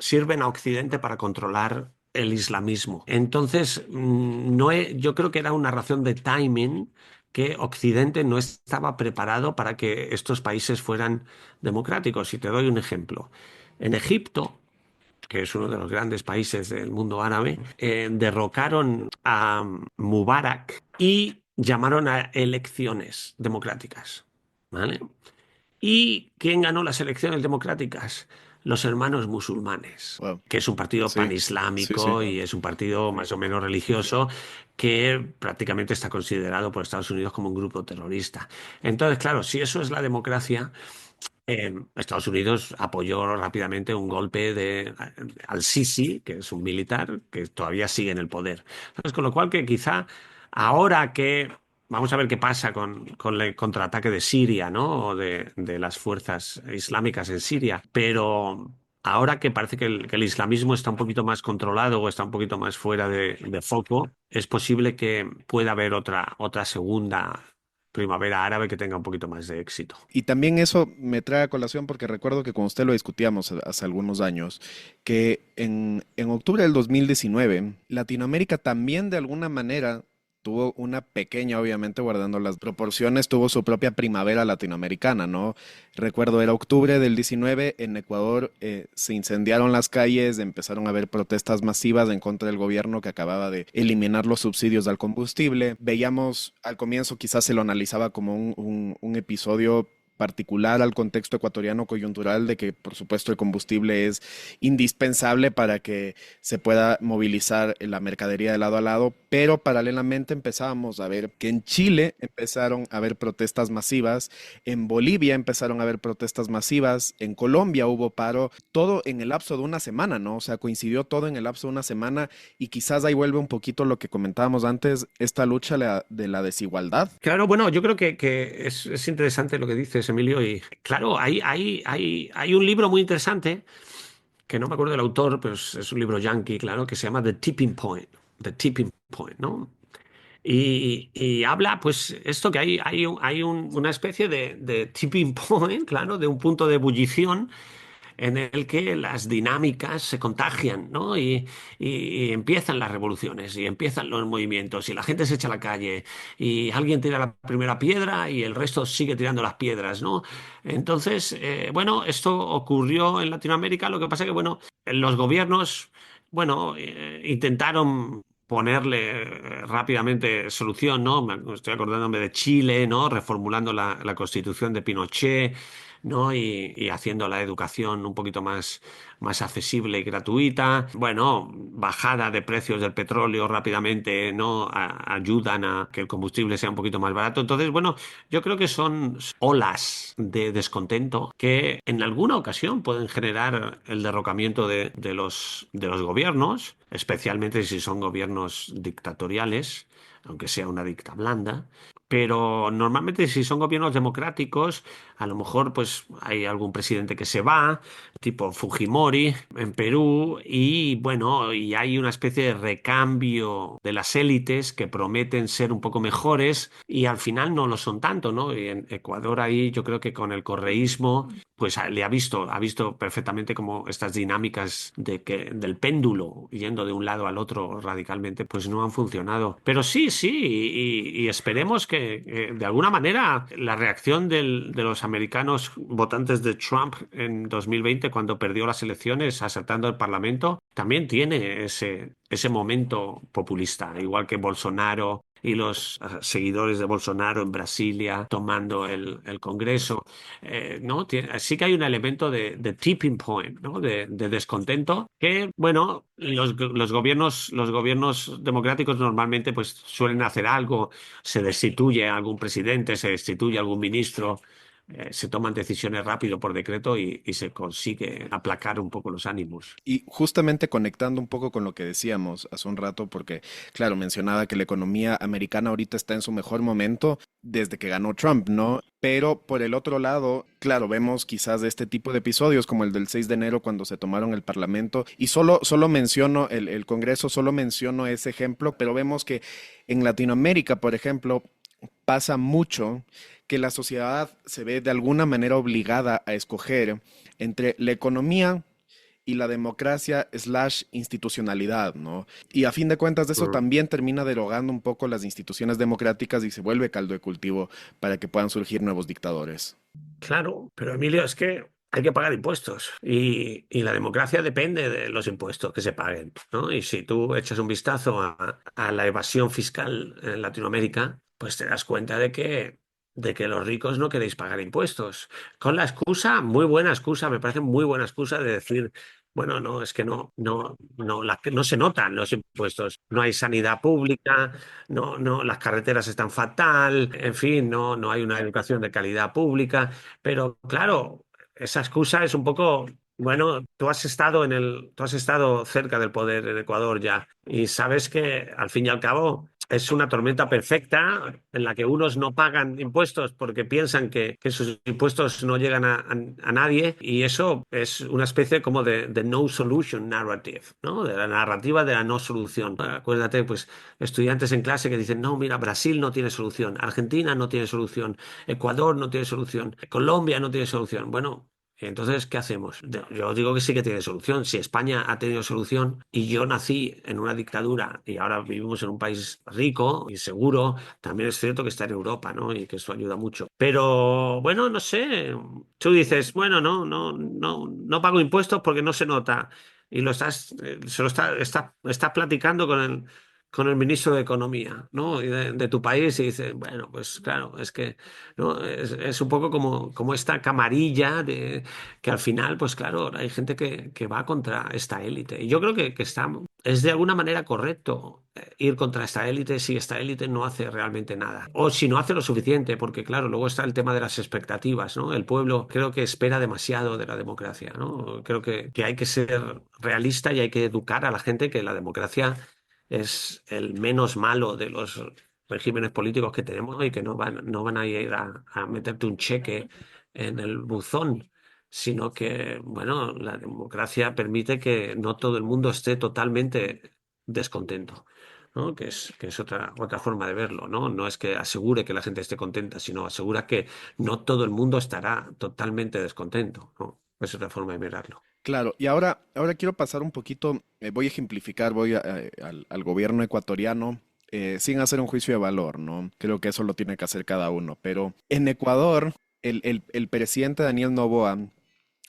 sirven a Occidente para controlar el islamismo. Entonces, yo creo que era una razón de timing que Occidente no estaba preparado para que estos países fueran democráticos. Y te doy un ejemplo. En Egipto, que es uno de los grandes países del mundo árabe, derrocaron a Mubarak y llamaron a elecciones democráticas. ¿Vale? ¿Y quién ganó las elecciones democráticas? Los hermanos musulmanes, wow, que es un partido sí, sí, sí. panislámico y es un partido más o menos religioso que prácticamente está considerado por Estados Unidos como un grupo terrorista. Entonces, claro, si eso es la democracia, Estados Unidos apoyó rápidamente un golpe al-Sisi, que es un militar que todavía sigue en el poder. Entonces, con lo cual que quizá ahora que vamos a ver qué pasa con el contraataque de Siria, ¿no? O de las fuerzas islámicas en Siria, pero ahora que parece que el islamismo está un poquito más controlado o está un poquito más fuera de foco, es posible que pueda haber otra segunda primavera árabe que tenga un poquito más de éxito. Y también eso me trae a colación porque recuerdo que con usted lo discutíamos hace algunos años, que en octubre del 2019, Latinoamérica también de alguna manera tuvo una pequeña, obviamente guardando las proporciones, tuvo su propia primavera latinoamericana, ¿no? Recuerdo, era octubre del 19, en Ecuador se incendiaron las calles, empezaron a haber protestas masivas en contra del gobierno que acababa de eliminar los subsidios al combustible. Veíamos al comienzo, quizás se lo analizaba como un episodio particular al contexto ecuatoriano coyuntural de que, por supuesto, el combustible es indispensable para que se pueda movilizar la mercadería de lado a lado, pero paralelamente empezábamos a ver que en Chile empezaron a haber protestas masivas, en Bolivia empezaron a haber protestas masivas, en Colombia hubo paro, todo en el lapso de una semana, ¿no? O sea, coincidió todo en el lapso de una semana y quizás ahí vuelve un poquito lo que comentábamos antes, esta lucha de la desigualdad. Claro, bueno, yo creo que es interesante lo que dices, Emilio, y claro, hay un libro muy interesante, que no me acuerdo del autor, pero es un libro yankee, claro, que se llama The Tipping Point, ¿no? Y habla, pues, esto que una especie de tipping point, claro, de un punto de ebullición en el que las dinámicas se contagian, ¿no? Y empiezan las revoluciones, y empiezan los movimientos, y la gente se echa a la calle, y alguien tira la primera piedra y el resto sigue tirando las piedras, ¿no? Entonces, bueno, esto ocurrió en Latinoamérica, lo que pasa que, bueno, los gobiernos, bueno, intentaron ponerle rápidamente solución, ¿no? Estoy acordándome de Chile, ¿no? Reformulando la constitución de Pinochet, ¿no? Y haciendo la educación un poquito más accesible y gratuita. Bueno, bajada de precios del petróleo rápidamente, ¿no? Ayudan a que el combustible sea un poquito más barato. Entonces, bueno, yo creo que son olas de descontento que en alguna ocasión pueden generar el derrocamiento de los gobiernos, especialmente si son gobiernos dictatoriales, aunque sea una dicta blanda. Pero normalmente si son gobiernos democráticos, a lo mejor pues hay algún presidente que se va, tipo Fujimori en Perú, y bueno, y hay una especie de recambio de las élites que prometen ser un poco mejores y al final no lo son tanto, ¿no? Y en Ecuador ahí yo creo que con el correísmo pues ha visto perfectamente como estas dinámicas del péndulo yendo de un lado al otro radicalmente, pues no han funcionado. Pero sí, sí, y esperemos que de alguna manera la reacción de los americanos votantes de Trump en 2020, cuando perdió las elecciones asaltando el Parlamento, también tiene ese momento populista, igual que Bolsonaro y los seguidores de Bolsonaro en Brasilia tomando el Congreso. ¿No? Sí que hay un elemento de tipping point, ¿no? De descontento que, bueno, los gobiernos democráticos normalmente pues suelen hacer algo, se destituye a algún presidente, se destituye a algún ministro, se toman decisiones rápido por decreto y se consigue aplacar un poco los ánimos. Y justamente conectando un poco con lo que decíamos hace un rato, porque claro, mencionaba que la economía americana ahorita está en su mejor momento desde que ganó Trump, ¿no? Pero por el otro lado, claro, vemos quizás este tipo de episodios como el del 6 de enero cuando se tomaron el Parlamento y solo menciono el Congreso, solo menciono ese ejemplo, pero vemos que en Latinoamérica, por ejemplo, pasa mucho que la sociedad se ve de alguna manera obligada a escoger entre la economía y la democracia slash institucionalidad, ¿no? Y a fin de cuentas eso Mm. también termina derogando un poco las instituciones democráticas y se vuelve caldo de cultivo para que puedan surgir nuevos dictadores. Claro, pero Emilio, es que hay que pagar impuestos y la democracia depende de los impuestos que se paguen, ¿no? Y si tú echas un vistazo a la evasión fiscal en Latinoamérica, pues te das cuenta de que los ricos no queréis pagar impuestos. Con la excusa, muy buena excusa, me parece muy buena excusa de decir, bueno, no, es que no se notan los impuestos. No hay sanidad pública, las carreteras están fatal, en fin, no hay una educación de calidad pública. Pero claro, esa excusa es un poco, bueno, tú has estado cerca del poder en Ecuador ya y sabes que al fin y al cabo es una tormenta perfecta en la que unos no pagan impuestos porque piensan que sus impuestos no llegan a nadie y eso es una especie como de no solution narrative, ¿no? De la narrativa de la no solución. Acuérdate, pues, estudiantes en clase que dicen, no, mira, Brasil no tiene solución, Argentina no tiene solución, Ecuador no tiene solución, Colombia no tiene solución. Bueno, entonces, ¿qué hacemos? Yo digo que sí que tiene solución. Si España ha tenido solución y yo nací en una dictadura y ahora vivimos en un país rico y seguro, también es cierto que está en Europa, ¿no? Y que eso ayuda mucho. Pero, bueno, no sé. Tú dices, bueno, no pago impuestos porque no se nota. Y lo estás, se lo estás platicando con con el ministro de Economía, ¿no? Y de tu país y dices, bueno, pues claro, es que ¿no? Es un poco como esta camarilla de que al final, pues claro, hay gente que va contra esta élite. Y yo creo que es de alguna manera correcto ir contra esta élite si esta élite no hace realmente nada. O si no hace lo suficiente, porque claro, luego está el tema de las expectativas, ¿no? El pueblo creo que espera demasiado de la democracia, ¿no? Creo que hay que ser realista y hay que educar a la gente que la democracia es el menos malo de los regímenes políticos que tenemos y que no van a ir a meterte un cheque en el buzón, sino que, bueno, la democracia permite que no todo el mundo esté totalmente descontento, ¿no? Que es otra forma de verlo, ¿no? No es que asegure que la gente esté contenta, sino asegura que no todo el mundo estará totalmente descontento, ¿no? Es otra forma de mirarlo. Claro, y ahora quiero pasar un poquito, voy a ejemplificar, al gobierno ecuatoriano, sin hacer un juicio de valor, ¿no? Creo que eso lo tiene que hacer cada uno, pero en Ecuador, el presidente Daniel Noboa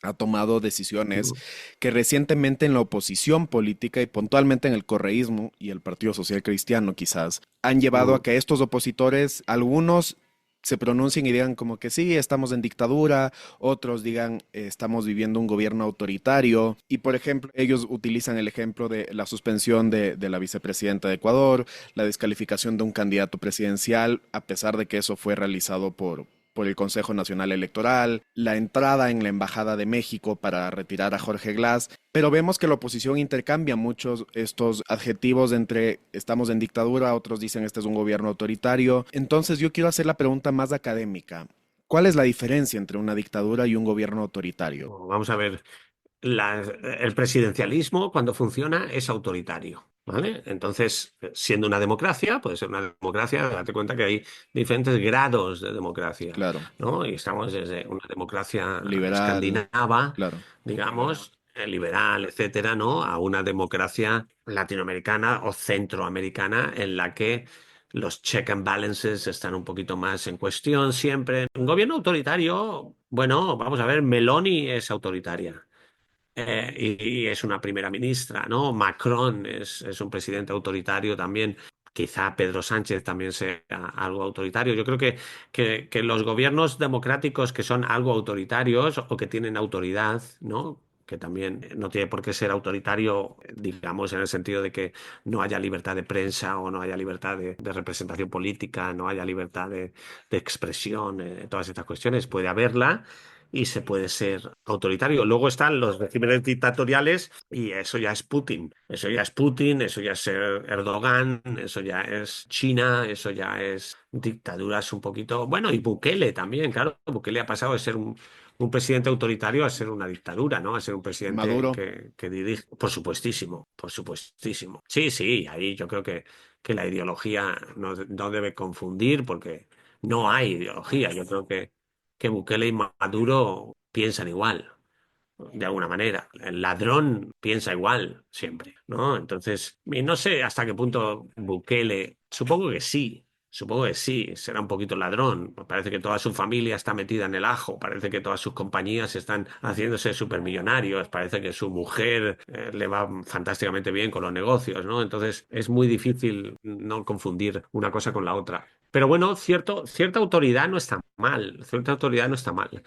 ha tomado decisiones Mm. que recientemente en la oposición política y puntualmente en el correísmo y el Partido Social Cristiano quizás han llevado a Mm. que estos opositores, algunos se pronuncien y digan como que sí, estamos en dictadura, otros digan estamos viviendo un gobierno autoritario y por ejemplo ellos utilizan el ejemplo de la suspensión de la vicepresidenta de Ecuador, la descalificación de un candidato presidencial, a pesar de que eso fue realizado por el Consejo Nacional Electoral, la entrada en la Embajada de México para retirar a Jorge Glass, pero vemos que la oposición intercambia muchos estos adjetivos entre estamos en dictadura, otros dicen este es un gobierno autoritario. Entonces yo quiero hacer la pregunta más académica. ¿Cuál es la diferencia entre una dictadura y un gobierno autoritario? Vamos a ver. El presidencialismo, cuando funciona, es autoritario, ¿vale? Entonces, siendo una democracia, puede ser una democracia, date cuenta que hay diferentes grados de democracia, Claro, ¿no? Y estamos desde una democracia liberal, escandinava, claro. digamos, liberal, etcétera, ¿no? A una democracia latinoamericana o centroamericana en la que los check and balances están un poquito más en cuestión siempre. Un gobierno autoritario, bueno, vamos a ver, Meloni es autoritaria. Y es una primera ministra, ¿no? Macron es un presidente autoritario también. Quizá Pedro Sánchez también sea algo autoritario. Yo creo que los gobiernos democráticos que son algo autoritarios o que tienen autoridad, ¿no? Que también no tiene por qué ser autoritario, digamos, en el sentido de que no haya libertad de prensa o no haya libertad de representación política, no haya libertad de expresión, todas estas cuestiones. Puede haberla y se puede ser autoritario. Luego están los regímenes dictatoriales y eso ya es Putin. Eso ya es Putin, eso ya es Erdogan, eso ya es China, eso ya es dictaduras un poquito. Bueno, y Bukele también, claro. Bukele ha pasado de ser un presidente autoritario a ser una dictadura, ¿no? A ser un presidente Maduro. que dirige. Por supuestísimo, por supuestísimo. Sí, sí, ahí yo creo que la ideología no debe confundir porque no hay ideología. Yo creo que Bukele y Maduro piensan igual, de alguna manera. El ladrón piensa igual siempre, ¿no? Entonces, y no sé hasta qué punto Bukele, supongo que sí, será un poquito ladrón. Parece que toda su familia está metida en el ajo, parece que todas sus compañías están haciéndose supermillonarios, parece que su mujer le va fantásticamente bien con los negocios, ¿no? Entonces, es muy difícil no confundir una cosa con la otra. Pero bueno, cierta autoridad no está mal, cierta autoridad no está mal.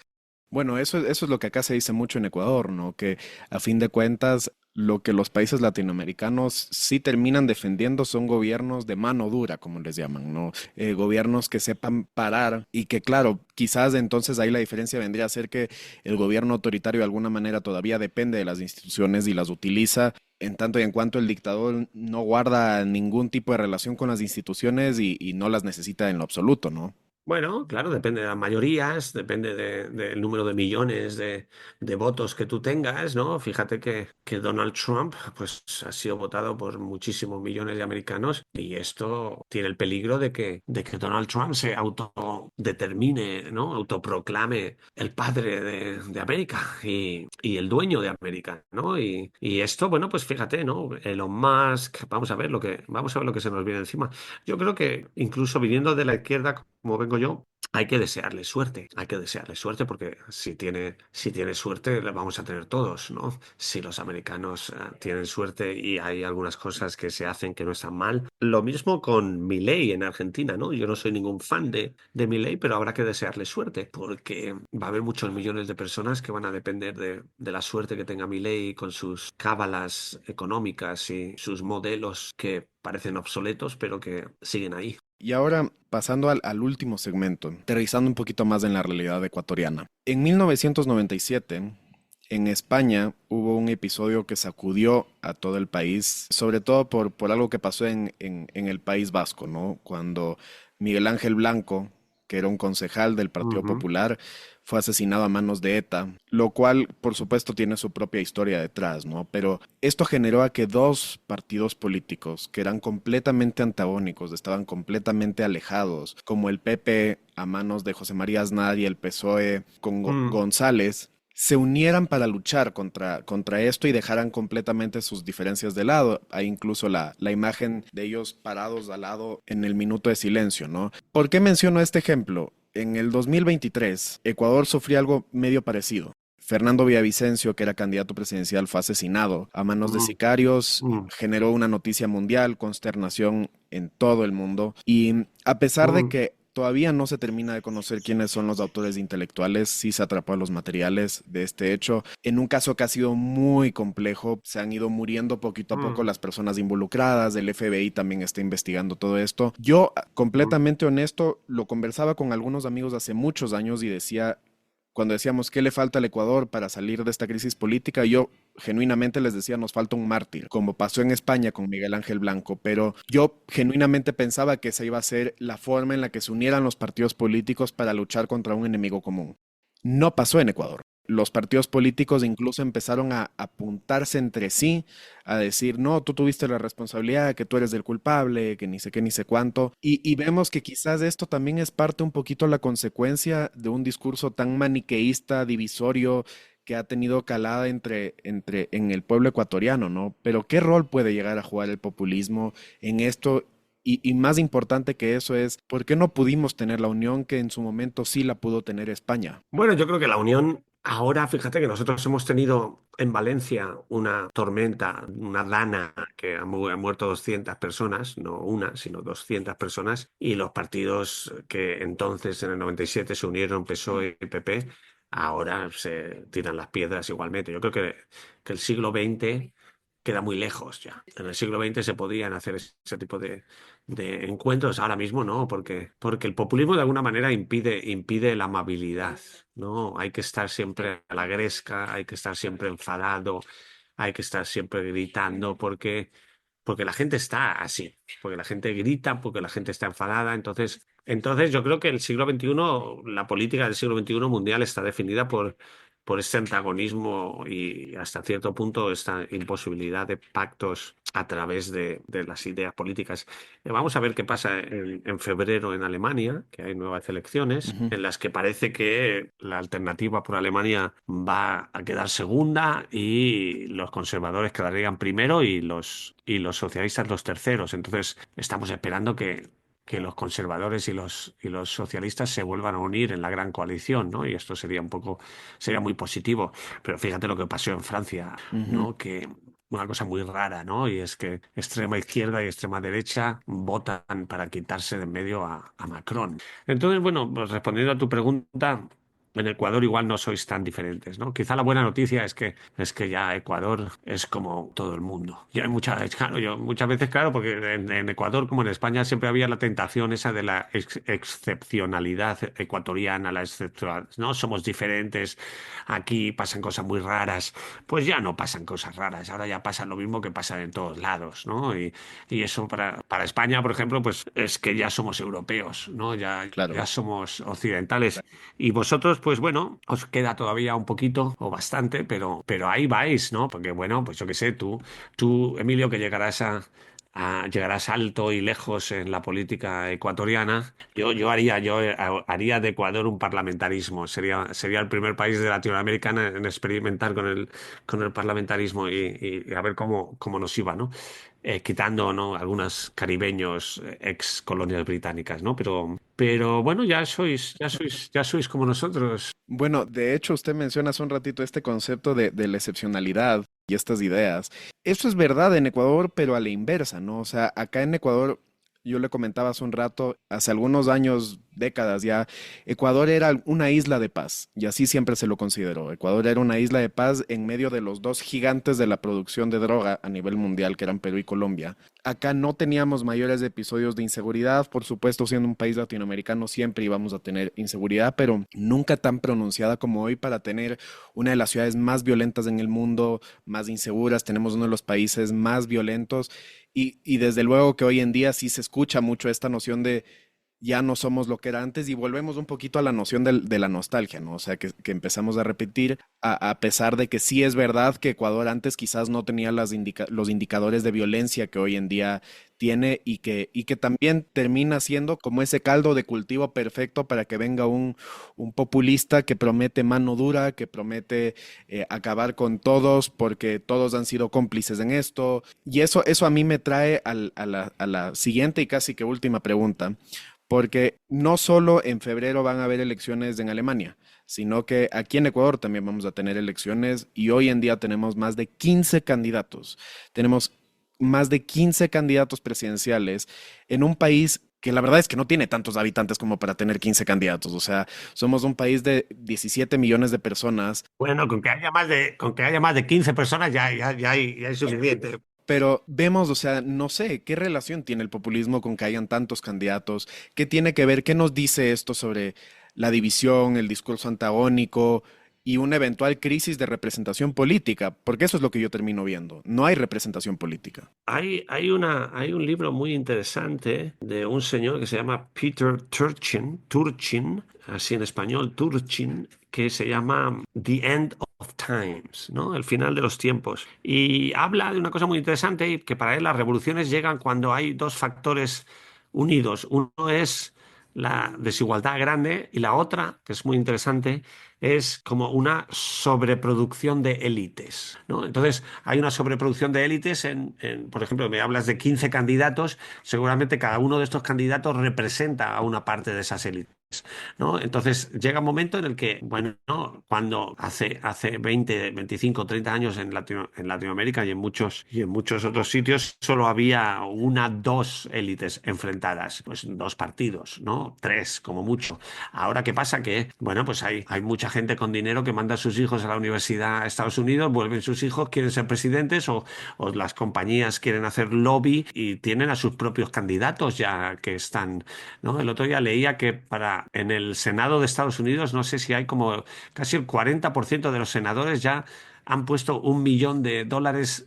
Bueno, eso es lo que acá se dice mucho en Ecuador, ¿no? Que a fin de cuentas, lo que los países latinoamericanos sí terminan defendiendo son gobiernos de mano dura, como les llaman, ¿no? Gobiernos que sepan parar y que, claro, quizás entonces ahí la diferencia vendría a ser que el gobierno autoritario de alguna manera todavía depende de las instituciones y las utiliza. En tanto y en cuanto el dictador no guarda ningún tipo de relación con las instituciones y no las necesita en lo absoluto, ¿no? Bueno, claro, depende de las mayorías, depende del número de millones de votos que tú tengas, ¿no? Fíjate que Donald Trump, pues, ha sido votado por muchísimos millones de americanos y esto tiene el peligro de que Donald Trump se autodetermine, ¿no? Autoproclame el padre de América y el dueño de América, ¿no? Y esto, bueno, pues fíjate, ¿no? Elon Musk, vamos a ver lo que se nos viene encima. Yo creo que incluso viniendo de la izquierda, como vengo yo, hay que desearle suerte porque si tiene suerte la vamos a tener todos, ¿no? Si los americanos tienen suerte y hay algunas cosas que se hacen que no están mal. Lo mismo con Milei en Argentina, ¿no? Yo no soy ningún fan de Milei, pero habrá que desearle suerte porque va a haber muchos millones de personas que van a depender de la suerte que tenga Milei con sus cábalas económicas y sus modelos que parecen obsoletos, pero que siguen ahí. Y ahora, pasando al último segmento, aterrizando un poquito más en la realidad ecuatoriana. En 1997, en España hubo un episodio que sacudió a todo el país, sobre todo por algo que pasó en el País Vasco, ¿no? Cuando Miguel Ángel Blanco, que era un concejal del Partido Ujú. Popular, fue asesinado a manos de ETA, lo cual, por supuesto, tiene su propia historia detrás, ¿no? Pero esto generó a que dos partidos políticos que eran completamente antagónicos, estaban completamente alejados, como el PP a manos de José María Aznar y el PSOE con Mm, González, se unieran para luchar contra esto y dejaran completamente sus diferencias de lado. Hay incluso la imagen de ellos parados al lado en el minuto de silencio, ¿no? ¿Por qué menciono este ejemplo? En el 2023, Ecuador sufrió algo medio parecido. Fernando Villavicencio, que era candidato presidencial, fue asesinado a manos de mm, sicarios, mm, generó una noticia mundial, consternación en todo el mundo. Y a pesar de mm, que todavía no se termina de conocer quiénes son los autores intelectuales, sí se atrapó a los materiales de este hecho. En un caso que ha sido muy complejo, se han ido muriendo poquito a poco mm, las personas involucradas, el FBI también está investigando todo esto. Yo, mm. completamente honesto, lo conversaba con algunos amigos hace muchos años y decía, cuando decíamos qué le falta al Ecuador para salir de esta crisis política, yo genuinamente les decía nos falta un mártir, como pasó en España con Miguel Ángel Blanco, pero yo genuinamente pensaba que esa iba a ser la forma en la que se unieran los partidos políticos para luchar contra un enemigo común. No pasó en Ecuador. Los partidos políticos incluso empezaron a apuntarse entre sí, a decir, no, tú tuviste la responsabilidad, que tú eres el culpable, que ni sé qué, ni sé cuánto. Y vemos que quizás esto también es parte un poquito la consecuencia de un discurso tan maniqueísta, divisorio, que ha tenido calada en el pueblo ecuatoriano, ¿no? Pero ¿qué rol puede llegar a jugar el populismo en esto? Y más importante que eso es, ¿por qué no pudimos tener la unión que en su momento sí la pudo tener España? Bueno, yo creo que la Unión, ahora fíjate que nosotros hemos tenido en Valencia una tormenta, una dana, que han muerto 200 personas, no una, sino 200 personas, y los partidos que entonces en el 97 se unieron, PSOE y PP, ahora se tiran las piedras igualmente. Yo creo que el siglo XX queda muy lejos ya. En el siglo XX se podían hacer ese tipo de encuentros, ahora mismo no, porque el populismo de alguna manera impide la amabilidad, ¿no? Hay que estar siempre a la gresca, hay que estar siempre enfadado, hay que estar siempre gritando, porque la gente está así, porque la gente grita, porque la gente está enfadada. Entonces yo creo que el siglo XXI, la política del siglo XXI mundial está definida por este antagonismo y hasta cierto punto esta imposibilidad de pactos a través de las ideas políticas. Vamos a ver qué pasa en febrero en Alemania, que hay nuevas elecciones, Ujú. en las que parece que la alternativa por Alemania va a quedar segunda y los conservadores quedarían primero y los socialistas los terceros. Entonces, estamos esperando que los conservadores y los socialistas se vuelvan a unir en la gran coalición, ¿no? Y esto sería sería muy positivo. Pero fíjate lo que pasó en Francia, Ujú. ¿no? Que una cosa muy rara, ¿no? Y es que extrema izquierda y extrema derecha votan para quitarse de en medio a Macron. Entonces, bueno, pues respondiendo a tu pregunta, en Ecuador igual no sois tan diferentes, ¿no? Quizá la buena noticia es que ya Ecuador es como todo el mundo. Y hay claro, yo muchas veces, claro, porque en Ecuador, como en España, siempre había la tentación esa de la excepcionalidad ecuatoriana, ¿no? Somos diferentes, aquí pasan cosas muy raras. Pues ya no pasan cosas raras, ahora ya pasa lo mismo que pasa en todos lados, ¿no? Y eso para España, por ejemplo, pues es que ya somos europeos, ¿no? Claro. Ya somos occidentales. Y vosotros, pues bueno, os queda todavía un poquito o bastante, pero ahí vais, ¿no? Porque bueno, pues yo qué sé, tú, Emilio, que llegarás llegarás alto y lejos en la política ecuatoriana. Yo haría de Ecuador un parlamentarismo. Sería el primer país de Latinoamérica en experimentar con el parlamentarismo y a ver cómo nos iba, ¿no? Quitando, ¿no?, algunos caribeños ex colonias británicas, ¿no? Pero bueno, ya sois como nosotros. Bueno, de hecho, usted menciona hace un ratito este concepto de la excepcionalidad y estas ideas. Eso es verdad en Ecuador, pero a la inversa, ¿no? O sea, acá en Ecuador, yo le comentaba hace un rato, hace algunos años, décadas ya, Ecuador era una isla de paz, y así siempre se lo consideró. Ecuador era una isla de paz en medio de los dos gigantes de la producción de droga a nivel mundial, que eran Perú y Colombia. Acá no teníamos mayores episodios de inseguridad, por supuesto, siendo un país latinoamericano siempre íbamos a tener inseguridad, pero nunca tan pronunciada como hoy para tener una de las ciudades más violentas en el mundo, más inseguras, tenemos uno de los países más violentos y desde luego que hoy en día sí se escucha mucho esta noción de ya no somos lo que era antes y volvemos un poquito a la noción de la nostalgia, ¿no? O sea, que empezamos a repetir, a pesar de que sí es verdad que Ecuador antes quizás no tenía los indicadores de violencia que hoy en día tiene y que también termina siendo como ese caldo de cultivo perfecto para que venga un populista que promete mano dura, que promete acabar con todos porque todos han sido cómplices en esto. Y eso a mí me trae a la siguiente y casi que última pregunta. Porque no solo en febrero van a haber elecciones en Alemania, sino que aquí en Ecuador también vamos a tener elecciones y hoy en día tenemos más de 15 candidatos. Tenemos más de 15 candidatos presidenciales en un país que la verdad es que no tiene tantos habitantes como para tener 15 candidatos. O sea, somos un país de 17 millones de personas, Bueno, con que haya más de 15 personas ya hay suficiente. pero vemos, o sea, no sé, ¿qué relación tiene el populismo con que hayan tantos candidatos? ¿Qué tiene que ver? ¿Qué nos dice esto sobre la división, el discurso antagónico y una eventual crisis de representación política? Porque eso es lo que yo termino viendo. No hay representación política. Hay un libro muy interesante de un señor que se llama Peter Turchin, así en español, Turchin, que se llama The End of Times, ¿no? El final de los tiempos. Y habla de una cosa muy interesante, y que para él las revoluciones llegan cuando hay dos factores unidos. Uno es la desigualdad grande y la otra, que es muy interesante, es como una sobreproducción de élites, ¿no? Entonces, hay una sobreproducción de élites por ejemplo, me hablas de 15 candidatos, seguramente cada uno de estos candidatos representa a una parte de esas élites, ¿no? Entonces, llega un momento en el que, bueno, ¿no?, cuando hace 20, 25, 30 años en Latinoamérica y en muchos otros sitios, solo había dos élites enfrentadas, pues dos partidos, ¿no? Tres, como mucho. Ahora, ¿qué pasa? Que, bueno, pues hay mucha gente con dinero que manda a sus hijos a la universidad a Estados Unidos, vuelven sus hijos, quieren ser presidentes o las compañías quieren hacer lobby y tienen a sus propios candidatos ya que están, ¿no? El otro día leía que en el Senado de Estados Unidos, no sé si hay como casi el 40% de los senadores ya han puesto $1 millón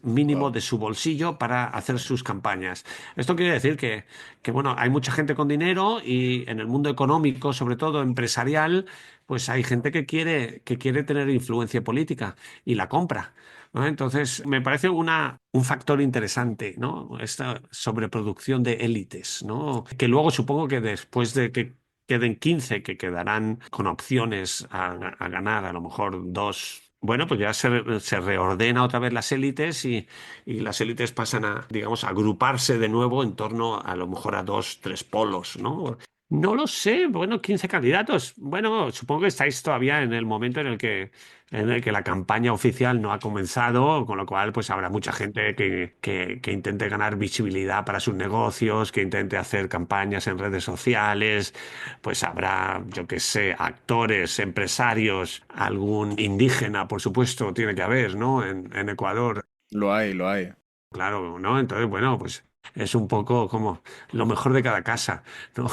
mínimo Wow. de su bolsillo para hacer sus campañas. Esto quiere decir que, bueno, hay mucha gente con dinero y en el mundo económico, sobre todo empresarial, pues hay gente que quiere tener influencia política y la compra, ¿no? Entonces, me parece un factor interesante, ¿no? Esta sobreproducción de élites, ¿no? Que luego supongo que después de que queden 15, que quedarán con opciones a ganar a lo mejor dos. Bueno, pues ya se reordena otra vez las élites y las élites pasan a, digamos, a agruparse de nuevo en torno a lo mejor a dos, tres polos, ¿no? No lo sé, bueno, 15 candidatos. Bueno, supongo que estáis todavía en el momento en el que la campaña oficial no ha comenzado, con lo cual pues habrá mucha gente que intente ganar visibilidad para sus negocios, que intente hacer campañas en redes sociales, pues habrá, yo qué sé, actores, empresarios, algún indígena, por supuesto, tiene que haber, ¿no? En Ecuador. Lo hay, lo hay. Claro, ¿no? Entonces, bueno, pues es un poco como lo mejor de cada casa, ¿no?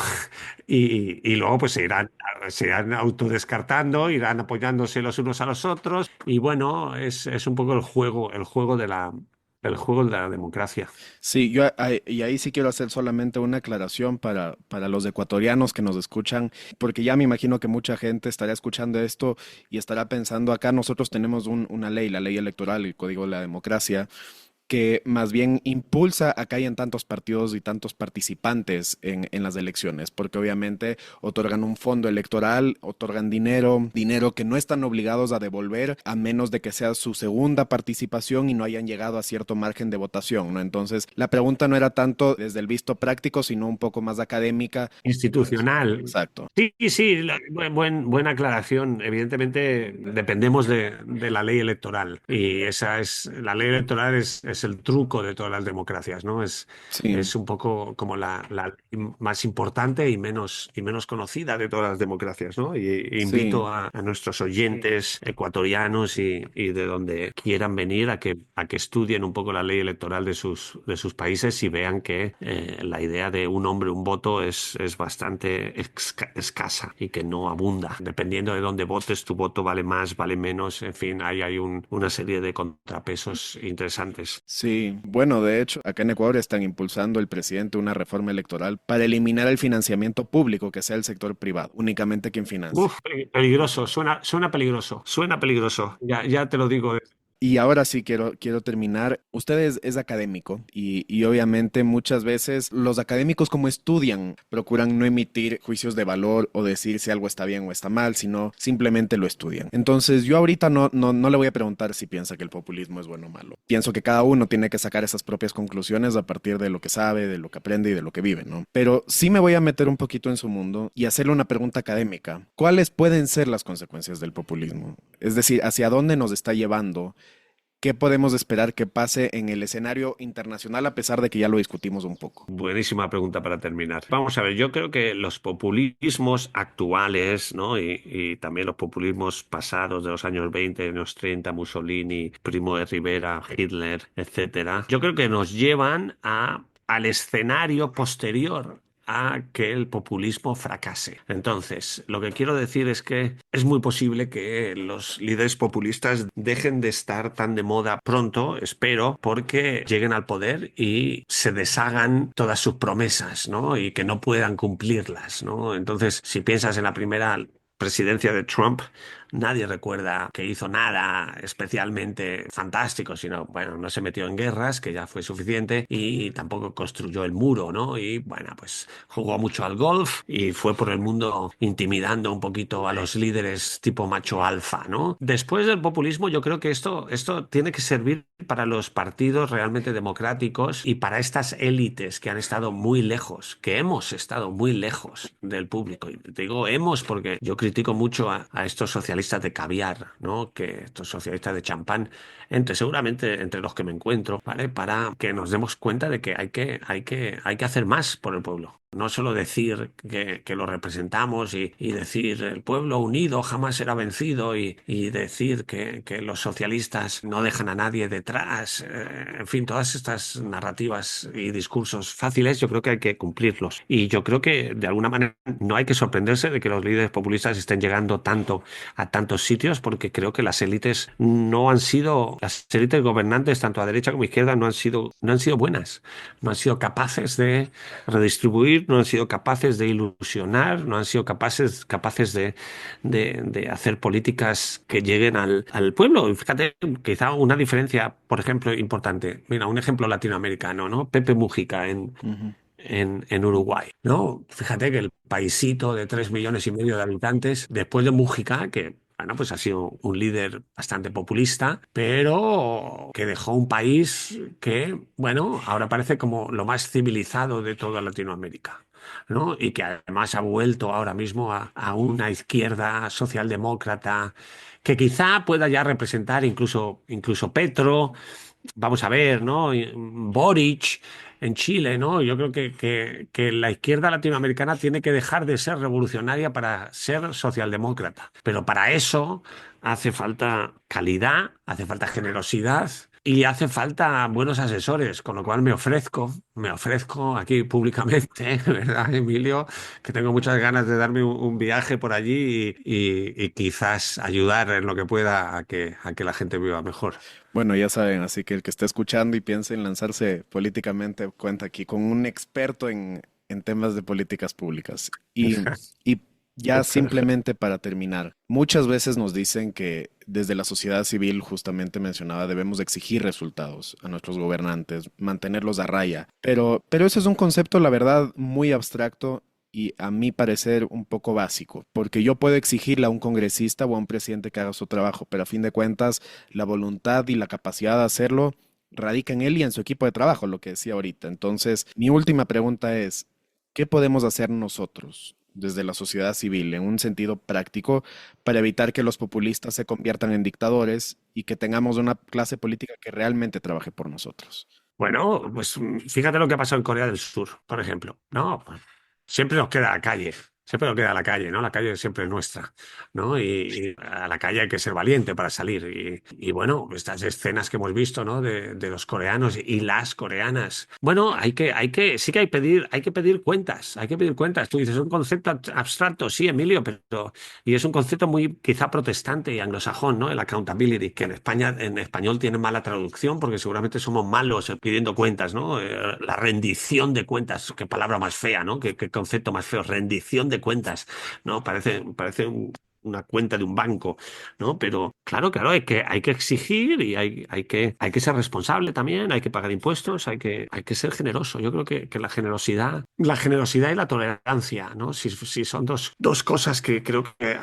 Y luego pues se irán autodescartando, irán apoyándose los unos a los otros y bueno, es un poco el juego de la democracia. Sí, y ahí sí quiero hacer solamente una aclaración para los ecuatorianos que nos escuchan, porque ya me imagino que mucha gente estará escuchando esto y estará pensando, acá nosotros tenemos una ley, la ley electoral, el Código de la Democracia, que más bien impulsa a que hayan tantos partidos y tantos participantes en las elecciones, porque obviamente otorgan un fondo electoral, otorgan dinero, dinero que no están obligados a devolver a menos de que sea su segunda participación y no hayan llegado a cierto margen de votación, ¿no? Entonces, la pregunta no era tanto desde el visto práctico, sino un poco más académica. Institucional. Exacto. Sí, sí, buena aclaración. Evidentemente dependemos de la ley electoral y la ley electoral es el truco de todas las democracias, ¿no? Sí, Es un poco como la ley más importante y menos conocida de todas las democracias, ¿no? Y sí. invito a nuestros oyentes ecuatorianos y de donde quieran venir a que estudien un poco la ley electoral de sus países y vean que la idea de un hombre, un voto es bastante escasa y que no abunda. Dependiendo de dónde votes, tu voto vale más, vale menos, en fin, hay una serie de contrapesos interesantes. Sí, bueno, de hecho, acá en Ecuador están impulsando el presidente una reforma electoral para eliminar el financiamiento público, que sea el sector privado, únicamente quien financie. Uf, peligroso, suena peligroso, ya te lo digo. Y ahora sí quiero terminar. Usted es académico y obviamente muchas veces los académicos como estudian procuran no emitir juicios de valor o decir si algo está bien o está mal, sino simplemente lo estudian. Entonces yo ahorita no le voy a preguntar si piensa que el populismo es bueno o malo. Pienso que cada uno tiene que sacar esas propias conclusiones a partir de lo que sabe, de lo que aprende y de lo que vive, ¿no? Pero sí me voy a meter un poquito en su mundo y hacerle una pregunta académica. ¿Cuáles pueden ser las consecuencias del populismo? Es decir, ¿hacia dónde nos está llevando? ¿Qué podemos esperar que pase en el escenario internacional a pesar de que ya lo discutimos un poco? Buenísima pregunta para terminar. Vamos a ver, yo creo que los populismos actuales, ¿no? Y también los populismos pasados de los años 20, años 30, Mussolini, Primo de Rivera, Hitler, etcétera, yo creo que nos llevan al escenario posterior a que el populismo fracase. Entonces, lo que quiero decir es que es muy posible que los líderes populistas dejen de estar tan de moda pronto, espero, porque lleguen al poder y se deshagan todas sus promesas, ¿no? Y que no puedan cumplirlas, ¿no? Entonces, si piensas en la primera presidencia de Trump, nadie recuerda que hizo nada especialmente fantástico, sino, bueno, no se metió en guerras, que ya fue suficiente, y tampoco construyó el muro, ¿no? Y, bueno, pues jugó mucho al golf y fue por el mundo intimidando un poquito a los líderes tipo macho alfa, ¿no? Después del populismo, yo creo que esto tiene que servir para los partidos realmente democráticos y para estas élites que han estado muy lejos, que hemos estado muy lejos del público. Y te digo hemos porque yo critico mucho a estos socialistas de caviar, ¿no? Que estos socialistas de champán, seguramente entre los que me encuentro, ¿vale? Para que nos demos cuenta de que hay que hacer más por el pueblo. No solo decir que lo representamos y decir el pueblo unido jamás será vencido y decir que los socialistas no dejan a nadie detrás. En fin, todas estas narrativas y discursos fáciles yo creo que hay que cumplirlos. Y yo creo que de alguna manera no hay que sorprenderse de que los líderes populistas estén llegando tanto a tantos sitios porque creo que las élites gobernantes tanto a derecha como a izquierda no han sido buenas, no han sido capaces de redistribuir, no han sido capaces de ilusionar, no han sido capaces de hacer políticas que lleguen al pueblo. Y fíjate, quizá una diferencia, por ejemplo, importante. Mira, un ejemplo latinoamericano, ¿no? Pepe Mujica Ujú. en Uruguay, ¿no? Fíjate que el paisito de 3,5 millones de habitantes, después de Mujica, que bueno, pues ha sido un líder bastante populista, pero que dejó un país que, bueno, ahora parece como lo más civilizado de toda Latinoamérica. ¿No? Y que además ha vuelto ahora mismo a una izquierda socialdemócrata que quizá pueda ya representar incluso Petro, vamos a ver, ¿no? Boric en Chile, ¿no? Yo creo que la izquierda latinoamericana tiene que dejar de ser revolucionaria para ser socialdemócrata. Pero para eso hace falta calidad, hace falta generosidad y hace falta buenos asesores, con lo cual me ofrezco aquí públicamente, ¿verdad, Emilio? Que tengo muchas ganas de darme un viaje por allí y quizás ayudar en lo que pueda a que la gente viva mejor. Bueno, ya saben, así que el que esté escuchando y piense en lanzarse políticamente, cuenta aquí con un experto en temas de políticas públicas. Y Ya simplemente para terminar, muchas veces nos dicen que desde la sociedad civil, justamente mencionaba, debemos exigir resultados a nuestros gobernantes, mantenerlos a raya. Pero ese es un concepto, la verdad, muy abstracto y a mi parecer un poco básico, porque yo puedo exigirle a un congresista o a un presidente que haga su trabajo, pero a fin de cuentas, la voluntad y la capacidad de hacerlo radica en él y en su equipo de trabajo, lo que decía ahorita. Entonces, mi última pregunta es, ¿qué podemos hacer nosotros desde la sociedad civil en un sentido práctico para evitar que los populistas se conviertan en dictadores y que tengamos una clase política que realmente trabaje por nosotros? Bueno, pues fíjate lo que ha pasado en Corea del Sur, por ejemplo. No, pues, siempre nos queda la calle, siempre nos queda la calle, ¿no? La calle siempre es nuestra, ¿no? Y a la calle hay que ser valiente para salir. Y bueno, estas escenas que hemos visto, ¿no? De los coreanos y las coreanas. Bueno, sí que hay que pedir cuentas, hay que pedir cuentas. Tú dices, es un concepto abstracto, sí, Emilio, pero y es un concepto muy quizá protestante y anglosajón, ¿no? El accountability, que en España, en español tiene mala traducción porque seguramente somos malos pidiendo cuentas, ¿no? La rendición de cuentas, qué palabra más fea, ¿no? Qué concepto más feo, rendición de cuentas, ¿no? Parece una cuenta de un banco, ¿no? Pero claro, hay que exigir y hay que ser responsable también, hay que pagar impuestos, hay que ser generoso. Yo creo que la generosidad y la tolerancia, ¿no? Si son dos cosas que creo que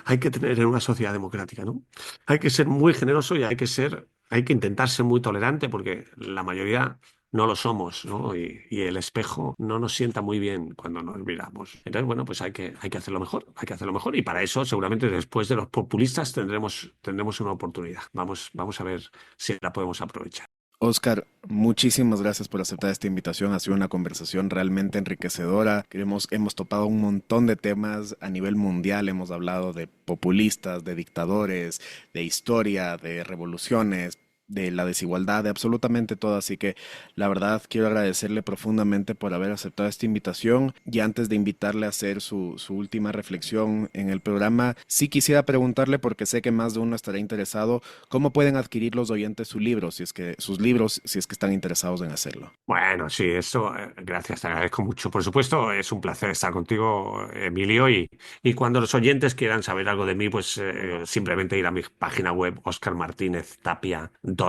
hay que tener en una sociedad democrática, ¿no? Hay que ser muy generoso y hay que intentar ser muy tolerante porque la mayoría no lo somos, ¿no? Y el espejo no nos sienta muy bien cuando nos miramos. Entonces, bueno, pues hay que hacerlo mejor, hay que hacerlo mejor. Y para eso, seguramente después de los populistas tendremos una oportunidad. Vamos a ver si la podemos aprovechar. Oscar, muchísimas gracias por aceptar esta invitación. Ha sido una conversación realmente enriquecedora. Hemos topado un montón de temas a nivel mundial. Hemos hablado de populistas, de dictadores, de historia, de revoluciones, de la desigualdad, de absolutamente todo. Así que la verdad quiero agradecerle profundamente por haber aceptado esta invitación. Y antes de invitarle a hacer su última reflexión en el programa, sí quisiera preguntarle, porque sé que más de uno estará interesado, ¿cómo pueden adquirir los oyentes su libro, sus libros, si es que están interesados en hacerlo? Bueno, sí, eso, gracias, te agradezco mucho. Por supuesto, es un placer estar contigo, Emilio, y cuando los oyentes quieran saber algo de mí, pues simplemente ir a mi página web oscarmartineztapia.com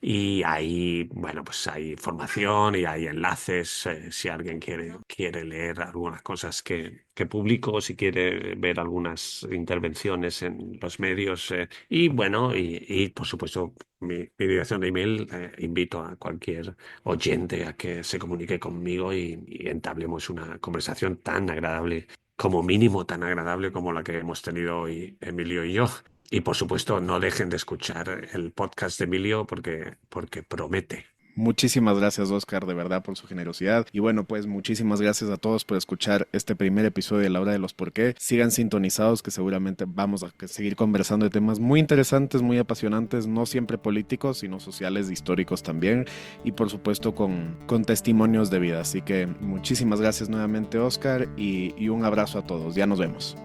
y ahí, bueno, pues hay información y hay enlaces, si alguien quiere leer algunas cosas que publico, si quiere ver algunas intervenciones en los medios, y bueno, y por supuesto, mi dirección de email, invito a cualquier oyente a que se comunique conmigo y entablemos una conversación tan agradable, como mínimo tan agradable como la que hemos tenido hoy Emilio y yo. Y por supuesto, no dejen de escuchar el podcast de Emilio porque promete. Muchísimas gracias, Oscar, de verdad, por su generosidad. Y bueno, pues muchísimas gracias a todos por escuchar este primer episodio de La Hora de los Por qué. Sigan sintonizados, que seguramente vamos a seguir conversando de temas muy interesantes, muy apasionantes, no siempre políticos, sino sociales, históricos también. Y por supuesto con testimonios de vida. Así que muchísimas gracias nuevamente, Oscar, y un abrazo a todos. Ya nos vemos.